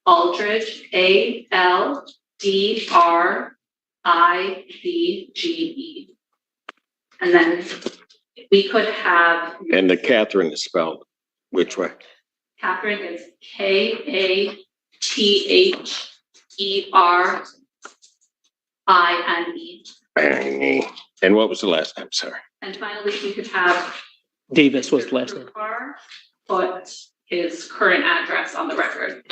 ALDRIDGE. And then we could have. And the Catherine is spelled which way? Catherine is KATHERINE. And what was the last time? Sorry. And finally, you could have Davis was the last name. Bar put his current address on the record.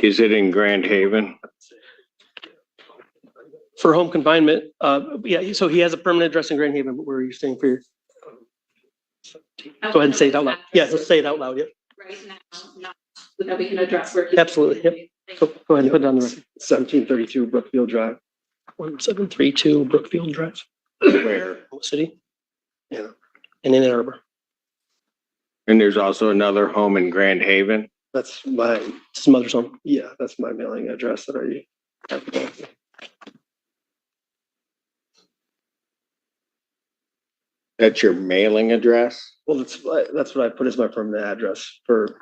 Is it in Grand Haven? For home confinement, yeah, so he has a permanent address in Grand Haven, but where are you staying for your? Go ahead and say it out loud. Yeah, let's say it out loud, yeah. Right now, not, so that we can address where. Absolutely, yep. Go ahead and put it on the record. 1732 Brookfield Drive. 1732 Brookfield Drive. Where? City? Yeah. In Ann Arbor. And there's also another home in Grand Haven. That's my His mother's home. yeah, that's my mailing address that I have. That's your mailing address? Well, that's what I put as my permanent address for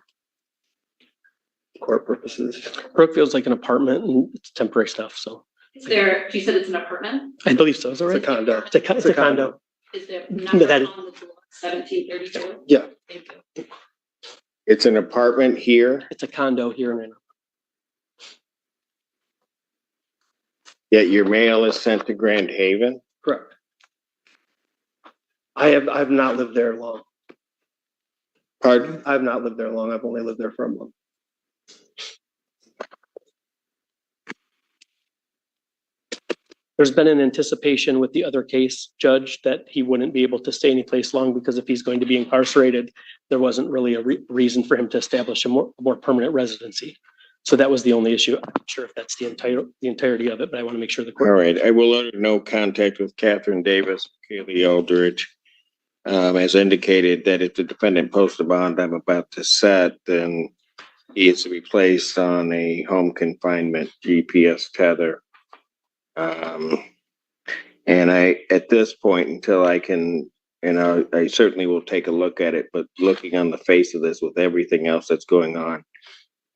court purposes. Brookfield's like an apartment and it's temporary stuff, so. Is there, you said it's an apartment? I believe so, is that right? It's a condo. It's a condo. Is there No, number that is- on the door, 1732? Yeah. It's an apartment here, It's a condo here in Ann Arbor. yet your mail is sent to Grand Haven? Correct. I've not lived there long. Pardon? I've not lived there long. I've only lived there for a month. There's been an anticipation with the other case, Judge, that he wouldn't be able to stay any place long because if he's going to be incarcerated, there wasn't really a reason for him to establish a more permanent residency. So that was the only issue. I'm not sure if that's the entirety of it, but I want to make sure the court. All right, I will let her know contact with Catherine Davis, Kaylee Aldridge. As indicated that if the defendant posts a bond I'm about to set, then he is to be placed on a home confinement GPS tether. And at this point, until I can, I certainly will take a look at it, but looking on the face of this with everything else that's going on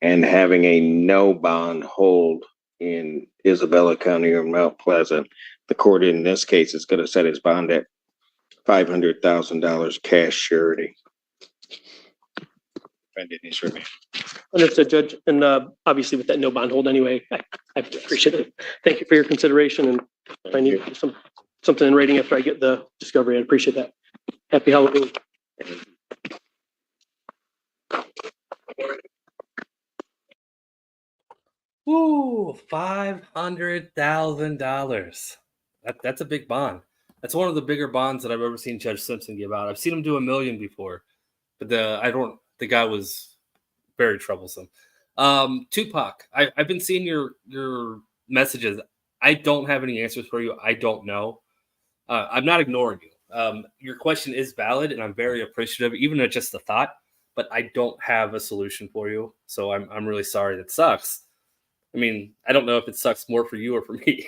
and having a no bond hold in Isabella County or Mount Pleasant, the court in this case is going to set his bond at $500,000 cash surety. Defendant is remained. Understood, Judge. And obviously with that no bond hold anyway, I appreciate it. Thank you for your consideration. And if I need something in writing after I get the discovery, I'd appreciate that. Happy Halloween. Woo, $500,000. That's a big bond. That's one of the bigger bonds that I've ever seen Judge Simpson give out. I've seen him do $1 million before, but the guy was very troublesome. Tupac, I've been seeing your messages. I don't have any answers for you. I don't know. I'm not ignoring you. Your question is valid, and I'm very appreciative, even at just the thought. But I don't have a solution for you, so I'm really sorry. That sucks. I mean, I don't know if it sucks more for you or for me,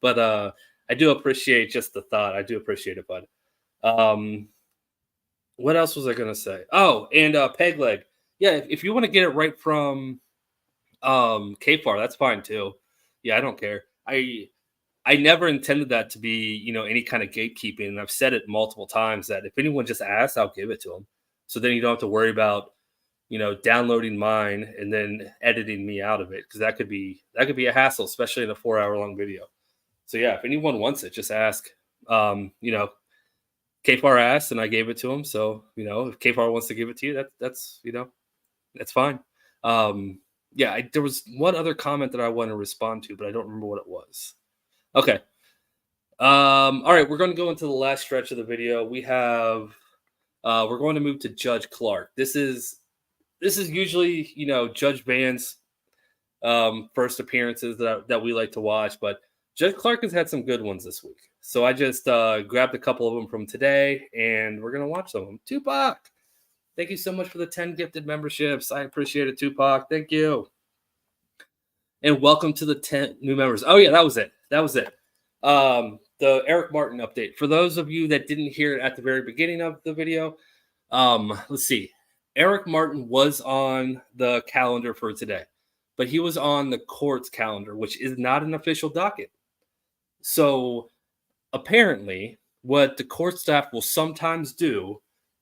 but I do appreciate just the thought. I do appreciate it, bud. What else was I gonna say? Oh, and Peg Leg. Yeah, if you want to get it right from KFAR, that's fine too. Yeah, I don't care. I never intended that to be, any kind of gatekeeping. And I've said it multiple times that if anyone just asks, I'll give it to them. So then you don't have to worry about, downloading mine and then editing me out of it, because that could be a hassle, especially in a 4-hour-long video. So yeah, if anyone wants it, just ask. KFAR asked, and I gave it to him. So if KFAR wants to give it to you, that's fine. There was one other comment that I want to respond to, but I don't remember what it was. Okay. All right, we're going to go into the last stretch of the video. We have we're going to move to Judge Clark. This is usually, Judge Van's first appearances that we like to watch, but Judge Clark has had some good ones this week. So I just grabbed a couple of them from today, and we're going to watch some of them. Tupac, thank you so much for the 10 gifted memberships. I appreciate it, Tupac. Thank you. And welcome to the 10 new members. Oh, yeah, that was it. The Eric Martin update. For those of you that didn't hear it at the very beginning of the video, let's see. Eric Martin was on the calendar for today, but he was on the court's calendar, which is not an official docket. So apparently what the court staff will sometimes do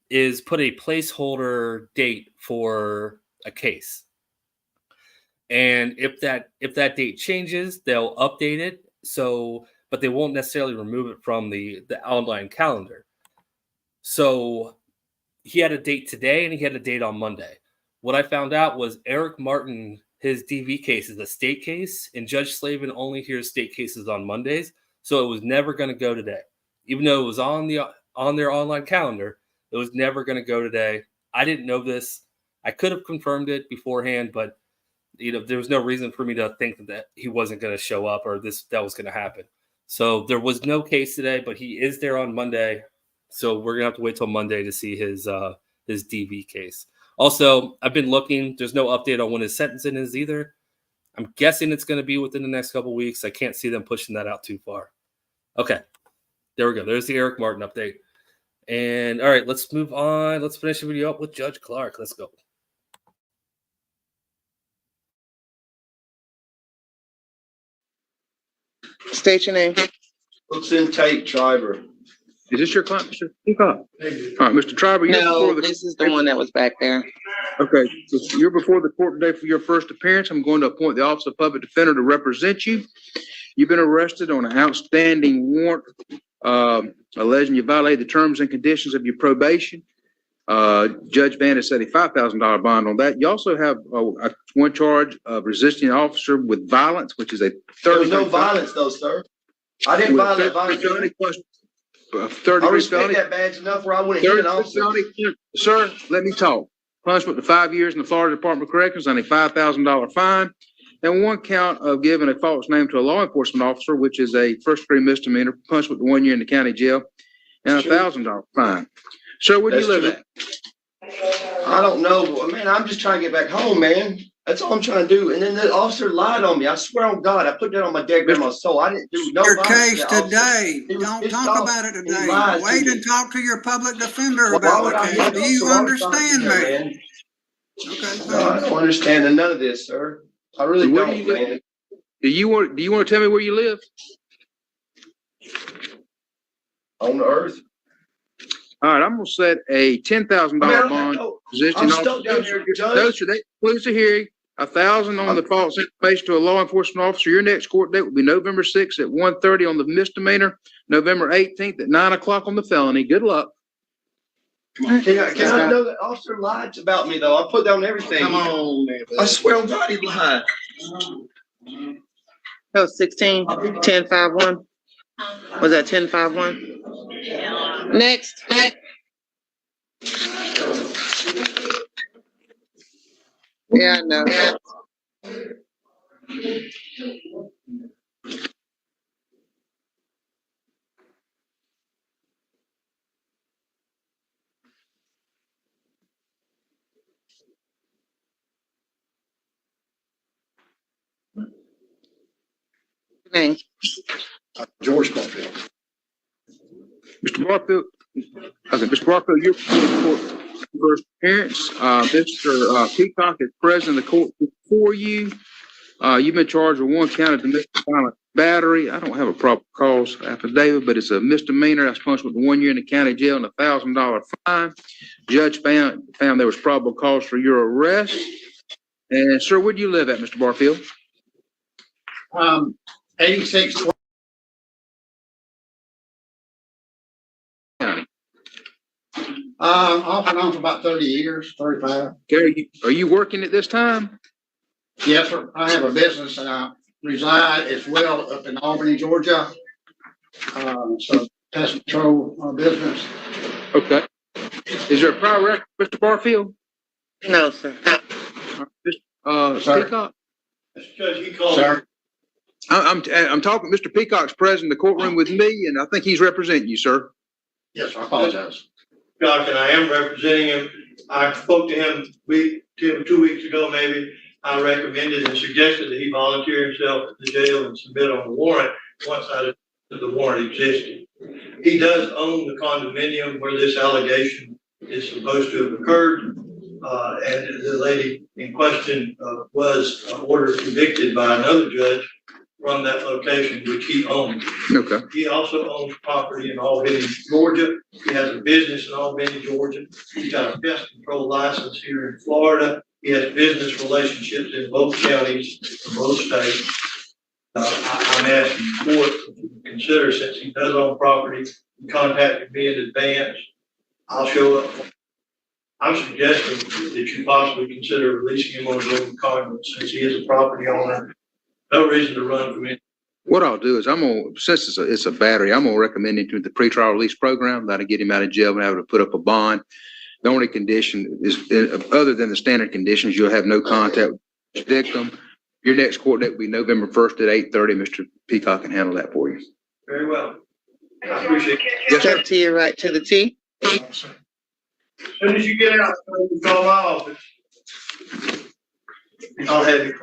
is put a placeholder date for a case. And if that date changes, they'll update it. So, but they won't necessarily remove it from the online calendar. So he had a date today and he had a date on Monday. What I found out was Eric Martin, his DV case is a state case, and Judge Slavin only hears state cases on Mondays. So it was never going to go today. Even though it was on their online calendar, it was never going to go today. I didn't know this. I could have confirmed it beforehand, but there was no reason for me to think that he wasn't going to show up or that was going to happen. So there was no case today, but he is there on Monday. So we're gonna have to wait till Monday to see his DV case. Also, I've been looking. There's no update on when his sentencing is either. I'm guessing it's going to be within the next couple of weeks. I can't see them pushing that out too far. Okay, there we go. There's the Eric Martin update. And all right, let's move on. Let's finish the video up with Judge Clark. Let's go. State your name. What's in tape, Triber? Is this your client, Mr. Peacock? All right, Mr. Triber, you're before the. This is the one that was back there. Okay, so you're before the court today for your first appearance. I'm going to appoint the Office of Public Defender to represent you. You've been arrested on an outstanding warrant alleging you violated the terms and conditions of your probation. Judge Van has set a $5,000 bond on that. You also have one charge of resisting an officer with violence, which is a There was no violence though, sir. I didn't violate violence. I respect that badge enough where I wouldn't hit an officer. Sir, let me talk. Punishment to 5 years in the Florida Department of Corrections and a $5,000 fine. And one count of giving a false name to a law enforcement officer, which is a first-degree misdemeanor, punishment to 1 year in the county jail, and a $1,000 fine. Sir, where do you live at? I don't know, man. I'm just trying to get back home, man. That's all I'm trying to do. And then the officer lied on me. I swear on God, I put that on my dead grandma's soul. I didn't do no. Your violence case to that today. Don't talk about it today. Wait and talk to your public defender about the case. Do you understand me? Okay. No, I don't understand none of this, sir. I really Where don't, do you man. Do you want to tell me where you live? On the earth. All right, I'm gonna set a $10,000 bond. I'm stuck down here, Judge. No, sir, that includes the hearing. 1,000 on the false information to a law enforcement officer. Your next court date will be November 6th at 1:30 on the misdemeanor, November 18th at 9 o'clock on the felony. Good luck. Can I know that officer lied about me though? I put down everything. Come on, man. I swear on God, he lied. That was 16, 10-5-1. Was that 10-5-1? Next. Yeah, I know. Name. George Barfield. Mr. Barfield, okay, Mr. Barfield, you're before the court first appearance. Mr. Peacock is present in the court before you. You've been charged with one count of domestic violence battery. I don't have a proper cause affidavit, but it's a misdemeanor. That's punishment to 1 year in the county jail and a $1,000 fine. Judge found there was probable cause for your arrest. And sir, where do you live at, Mr. Barfield? 86. Off and on for about 30 years, 35. Okay, are you working at this time? Yes, sir. I have a business and I reside as well up in Albany, Georgia. So pest control business. Okay. Is there a prior record, Mr. Barfield? No, sir. Sir. Peacock? Sir. I'm talking, Mr. Peacock's present in the courtroom with me, and I think he's representing you, sir. Yes, sir. I apologize. Doc, and I am representing him. I spoke to him 2 weeks ago, maybe. I recommended and suggested that he volunteer himself at the jail and submit on the warrant once the warrant existed. He does own the condominium where this allegation is supposed to have occurred. And the lady in question was ordered convicted by another judge from that location, which he owns. Okay. He also owns property in Albany, Georgia. He has a business in Albany, Georgia. He's got a pest control license here in Florida. He has business relationships in both counties, in both states. I'm asking the court to consider, since he does own property, he contacted me in advance. I'll show up. I'm suggesting that you possibly consider releasing him on his own recognizance, since he is a property owner. No reason to run from it. What I'll do is since it's a battery, I'm gonna recommend him to the pretrial release program. That'll get him out of jail and have to put up a bond. The only condition is, other than the standard conditions, you'll have no contact with the victim. Your next court date will be November 1st at 8:30. Mr. Peacock can handle that for you. Very well. I appreciate it. Yes, sir. To your right, to the T. As soon as you get out, you call my office. I'll have you.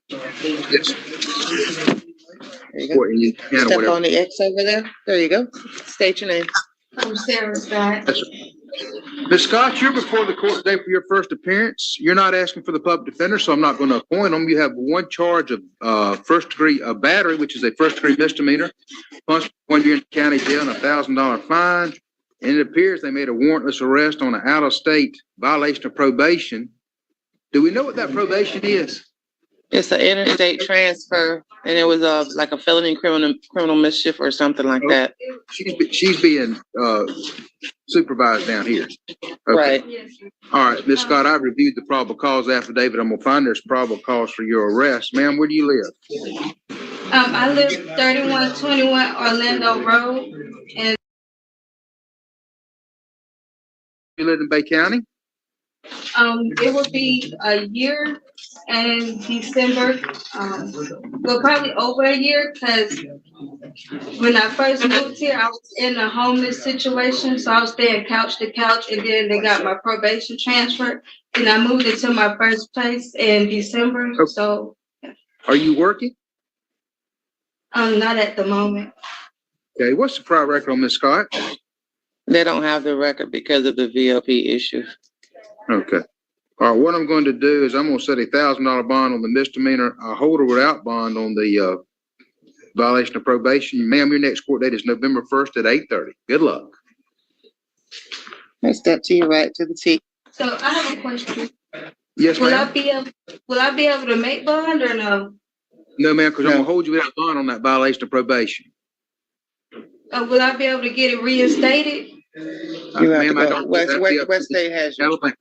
Yes. There you go. Step on the X over there. There you go. State your name. I'm Sarah Scott. Ms. Scott, you're before the court today for your first appearance. You're not asking for the public defender, so I'm not going to appoint them. You have one charge of first degree battery, which is a first degree misdemeanor, plus 1 year in county jail and $1,000 fine. And it appears they made a warrantless arrest on an out-of-state violation of probation. Do we know what that probation is? It's an interstate transfer, and it was like a felony criminal mischief or something like that. She's being supervised down here. Okay. Right. All right, Ms. Scott, I've reviewed the probable cause affidavit. I'm gonna find there's probable cause for your arrest. Ma'am, where do you live? I live 3121 Orlando Road, and You live in Bay County? it will be a year in December. Well, probably over a year, because when I first moved here, I was in a homeless situation, so I was staying couch to couch, and then they got my probation transferred, and I moved into my first place in December. Okay. So Are you working? not at the moment. Okay, what's the prior record on Ms. Scott? They don't have the record because of the VOP issue. Okay. All right, what I'm going to do is I'm going to set $1,000 bond on the misdemeanor, hold her without bond on the violation of probation. Ma'am, your next court date is November 1st at 8:30. Good luck. Let's step to your right, to the T. So I have a question. Yes, Will ma'am. Will I be able to make bond or no? No, ma'am, because I'm going to hold you without bond on that violation of probation. Will I be able to get it reinstated? You have to Ma'am, I go. don't. What state has you? Alabama.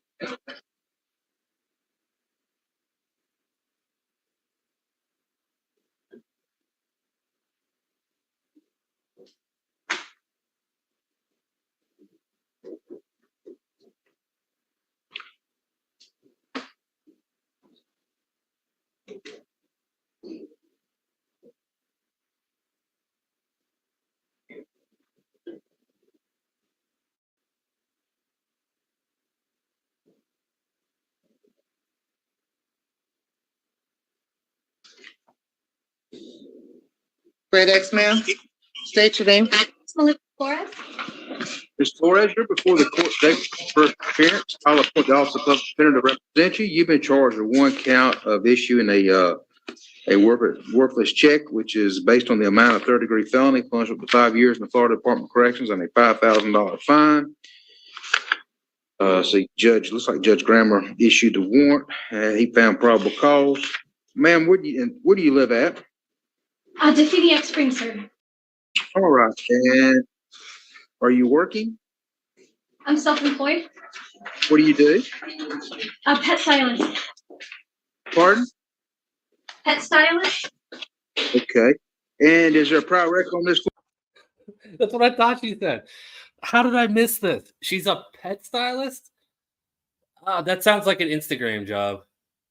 Grade X, ma'am. State your name. Flores? Ms. Flores, you're before the court today for first appearance. I'll appoint the office of public defender to represent you. You've been charged with one count of issuing a worthless check, which is based on the amount of third-degree felony, punishable to 5 years in the Florida Department of Corrections and a $5,000 fine. So looks like Judge Grammer issued the warrant. He found probable cause. Ma'am, where do you live at? Defendants Spring, sir. All right, and are you working? I'm self-employed. What do you do? Pet stylist. Pardon? Pet stylist? Okay. And is there a prior record on this? That's what I thought she said. How did I miss this? She's a pet stylist? That sounds like an Instagram job.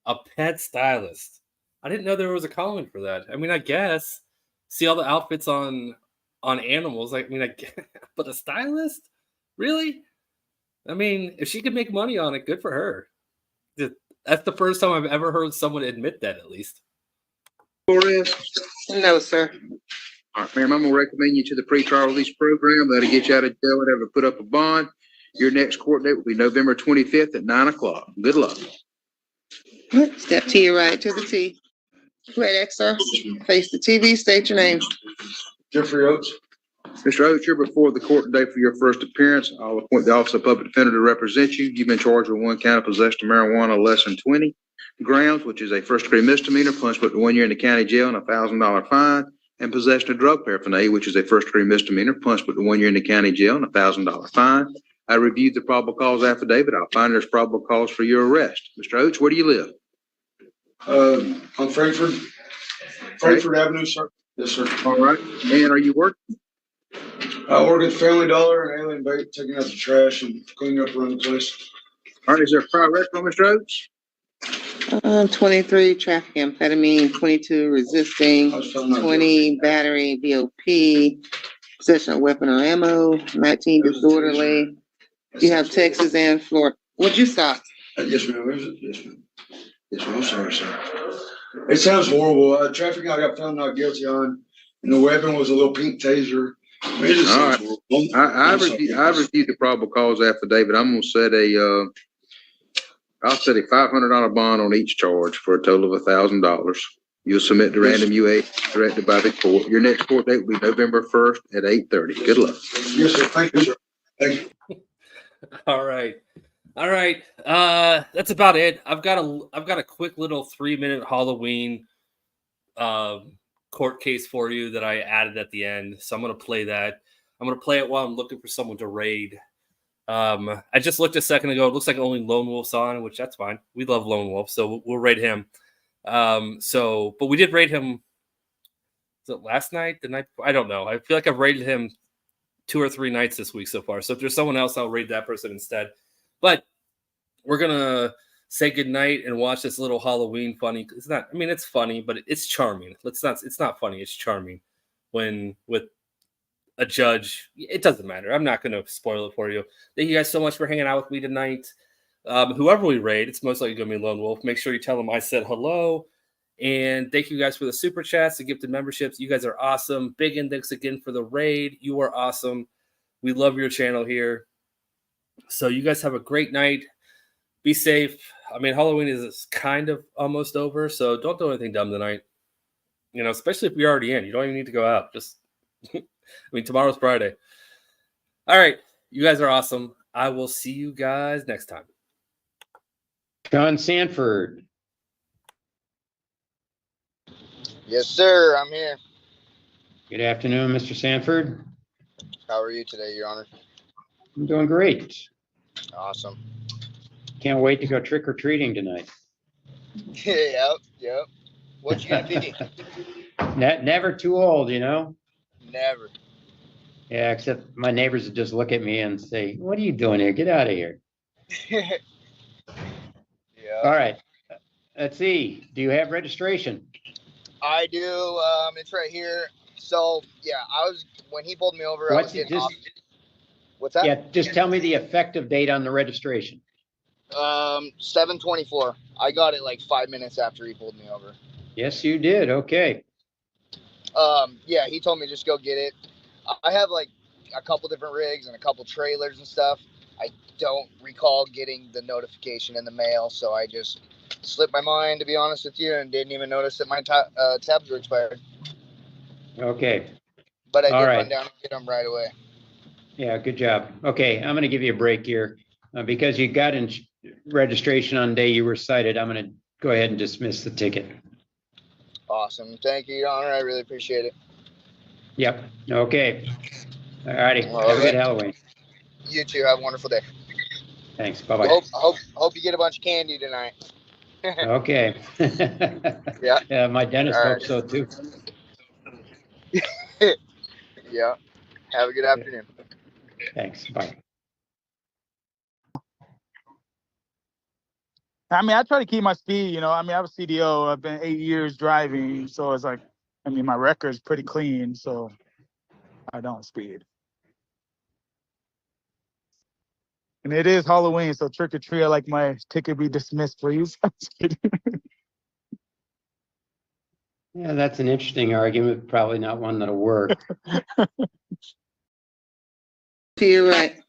A pet stylist. I didn't know there was a calling for that. I mean, I guess. See all the outfits on animals. But a stylist? Really? I mean, if she could make money on it, good for her. That's the first time I've ever heard someone admit that, at least. Flores? No, sir. All right, ma'am, I'm going to recommend you to the pretrial release program. That'll get you out of jail and have to put up a bond. Your next court date will be November 25th at 9 o'clock. Good luck. Step to your right, to the T. Grade X, sir. Face the TV. State your name. Jeffrey Oates. Mr. Oates, you're before the court today for your first appearance. I'll appoint the Office of Public Defender to represent you. You've been charged with one count of possession of marijuana less than 20 grams, which is a first-degree misdemeanor, punishable to 1 year in the county jail and a $1,000 fine, and possession of drug paraphernalia, which is a first-degree misdemeanor, punishable to 1 year in the county jail and a $1,000 fine. I reviewed the probable cause affidavit. I'll find there's probable cause for your arrest. Mr. Oates, where do you live? On Frankfurt Avenue, sir. Yes, sir. All right. And are you working? I work at Family Dollar and Alien Bait, taking out the trash and cleaning up around the place. All right. Is there a prior record on Mr. Oates? 23 trafficking amphetamine, 22 resisting, 20 battery BOP, possession of weapon or ammo, 19 disorderly. You have Texas and Florida. Would you stop? Yes, ma'am. Yes, ma'am. Yes, ma'am. I'm sorry, sir. It sounds horrible. Trafficking I got found not guilty on, and the weapon was a little pink taser. I mean, it just All sounds right. horrible. I reviewed the probable cause affidavit. I'm gonna set I'll set a $500 bond on each charge for a total of $1,000. You'll submit to random UA directed by the court. Your next court date will be November 1st at 8:30. Good luck. Yes, sir. Thank you, sir. Thank you. All right. That's about it. I've got a quick little 3-minute Halloween court case for you that I added at the end. So I'm gonna play that. I'm gonna play it while I'm looking for someone to raid. I just looked a second ago. It looks like only Lone Wolf's on, which that's fine. We love Lone Wolf, so we'll raid him. But we did raid him. Was it last night? The night? I don't know. I feel like I've raided him 2 or 3 nights this week so far. So if there's someone else, I'll raid that person instead. But we're gonna say goodnight and watch this little Halloween funny. It's not. I mean, it's funny, but it's charming. It's not funny. It's charming when with a judge. It doesn't matter. I'm not gonna spoil it for you. Thank you guys so much for hanging out with me tonight. Whoever we raid, it's most likely gonna be Lone Wolf. Make sure you tell them I said hello. And thank you guys for the super chats, the gifted memberships. You guys are awesome. Big index again for the raid. You are awesome. We love your channel here. So you guys have a great night. Be safe. I mean, Halloween is kind of almost over, so don't do anything dumb tonight. You know, especially if you're already in. You don't even need to go out. Just, I mean, tomorrow's Friday. All right. You guys are awesome. I will see you guys next time. John Sanford. Yes, sir. I'm here. Good afternoon, Mr. Sanford. How are you today, Your Honor? I'm doing great. Awesome. Can't wait to go trick-or-treating tonight. Yep. What you gonna be? Never too old, you know? Never. Yeah, except my neighbors would just look at me and say, "What are you doing here? Get out of here." Yeah. All right. Let's see. Do you have registration? I do. It's right here. So yeah, when he pulled me over, I was getting off. What's that? Yeah, just tell me the effective date on the registration. 7/24. I got it like 5 minutes after he pulled me over. Yes, you did. Okay. Yeah, he told me just go get it. I have like a couple different rigs and a couple trailers and stuff. I don't recall getting the notification in the mail, so I just slipped my mind, to be honest with you, and didn't even notice that my tabs were expired. Okay. But I did All right. run down and get them right away. Yeah, good job. Okay, I'm going to give you a break here. Because you got in registration on the day you were cited, I'm going to go ahead and dismiss the ticket. Awesome. Thank you, Your Honor. I really appreciate it. Yep. Okay. All righty. All Have a good right. Halloween. You too. Have a wonderful day. Thanks. Bye-bye. I hope you get a bunch of candy tonight. Okay. Yeah. My dentist All right. hopes so too. Yeah. Have a good afternoon. Thanks. Bye. I mean, I try to keep my speed, you know. I mean, I have a CDO. I've been 8 years driving, so it's like, I mean, my record's pretty clean, so I don't speed. And it is Halloween, so trick or treat, I like my ticket be dismissed, please. I'm just kidding. Yeah, that's an interesting argument. Probably not one that'll work. To your right.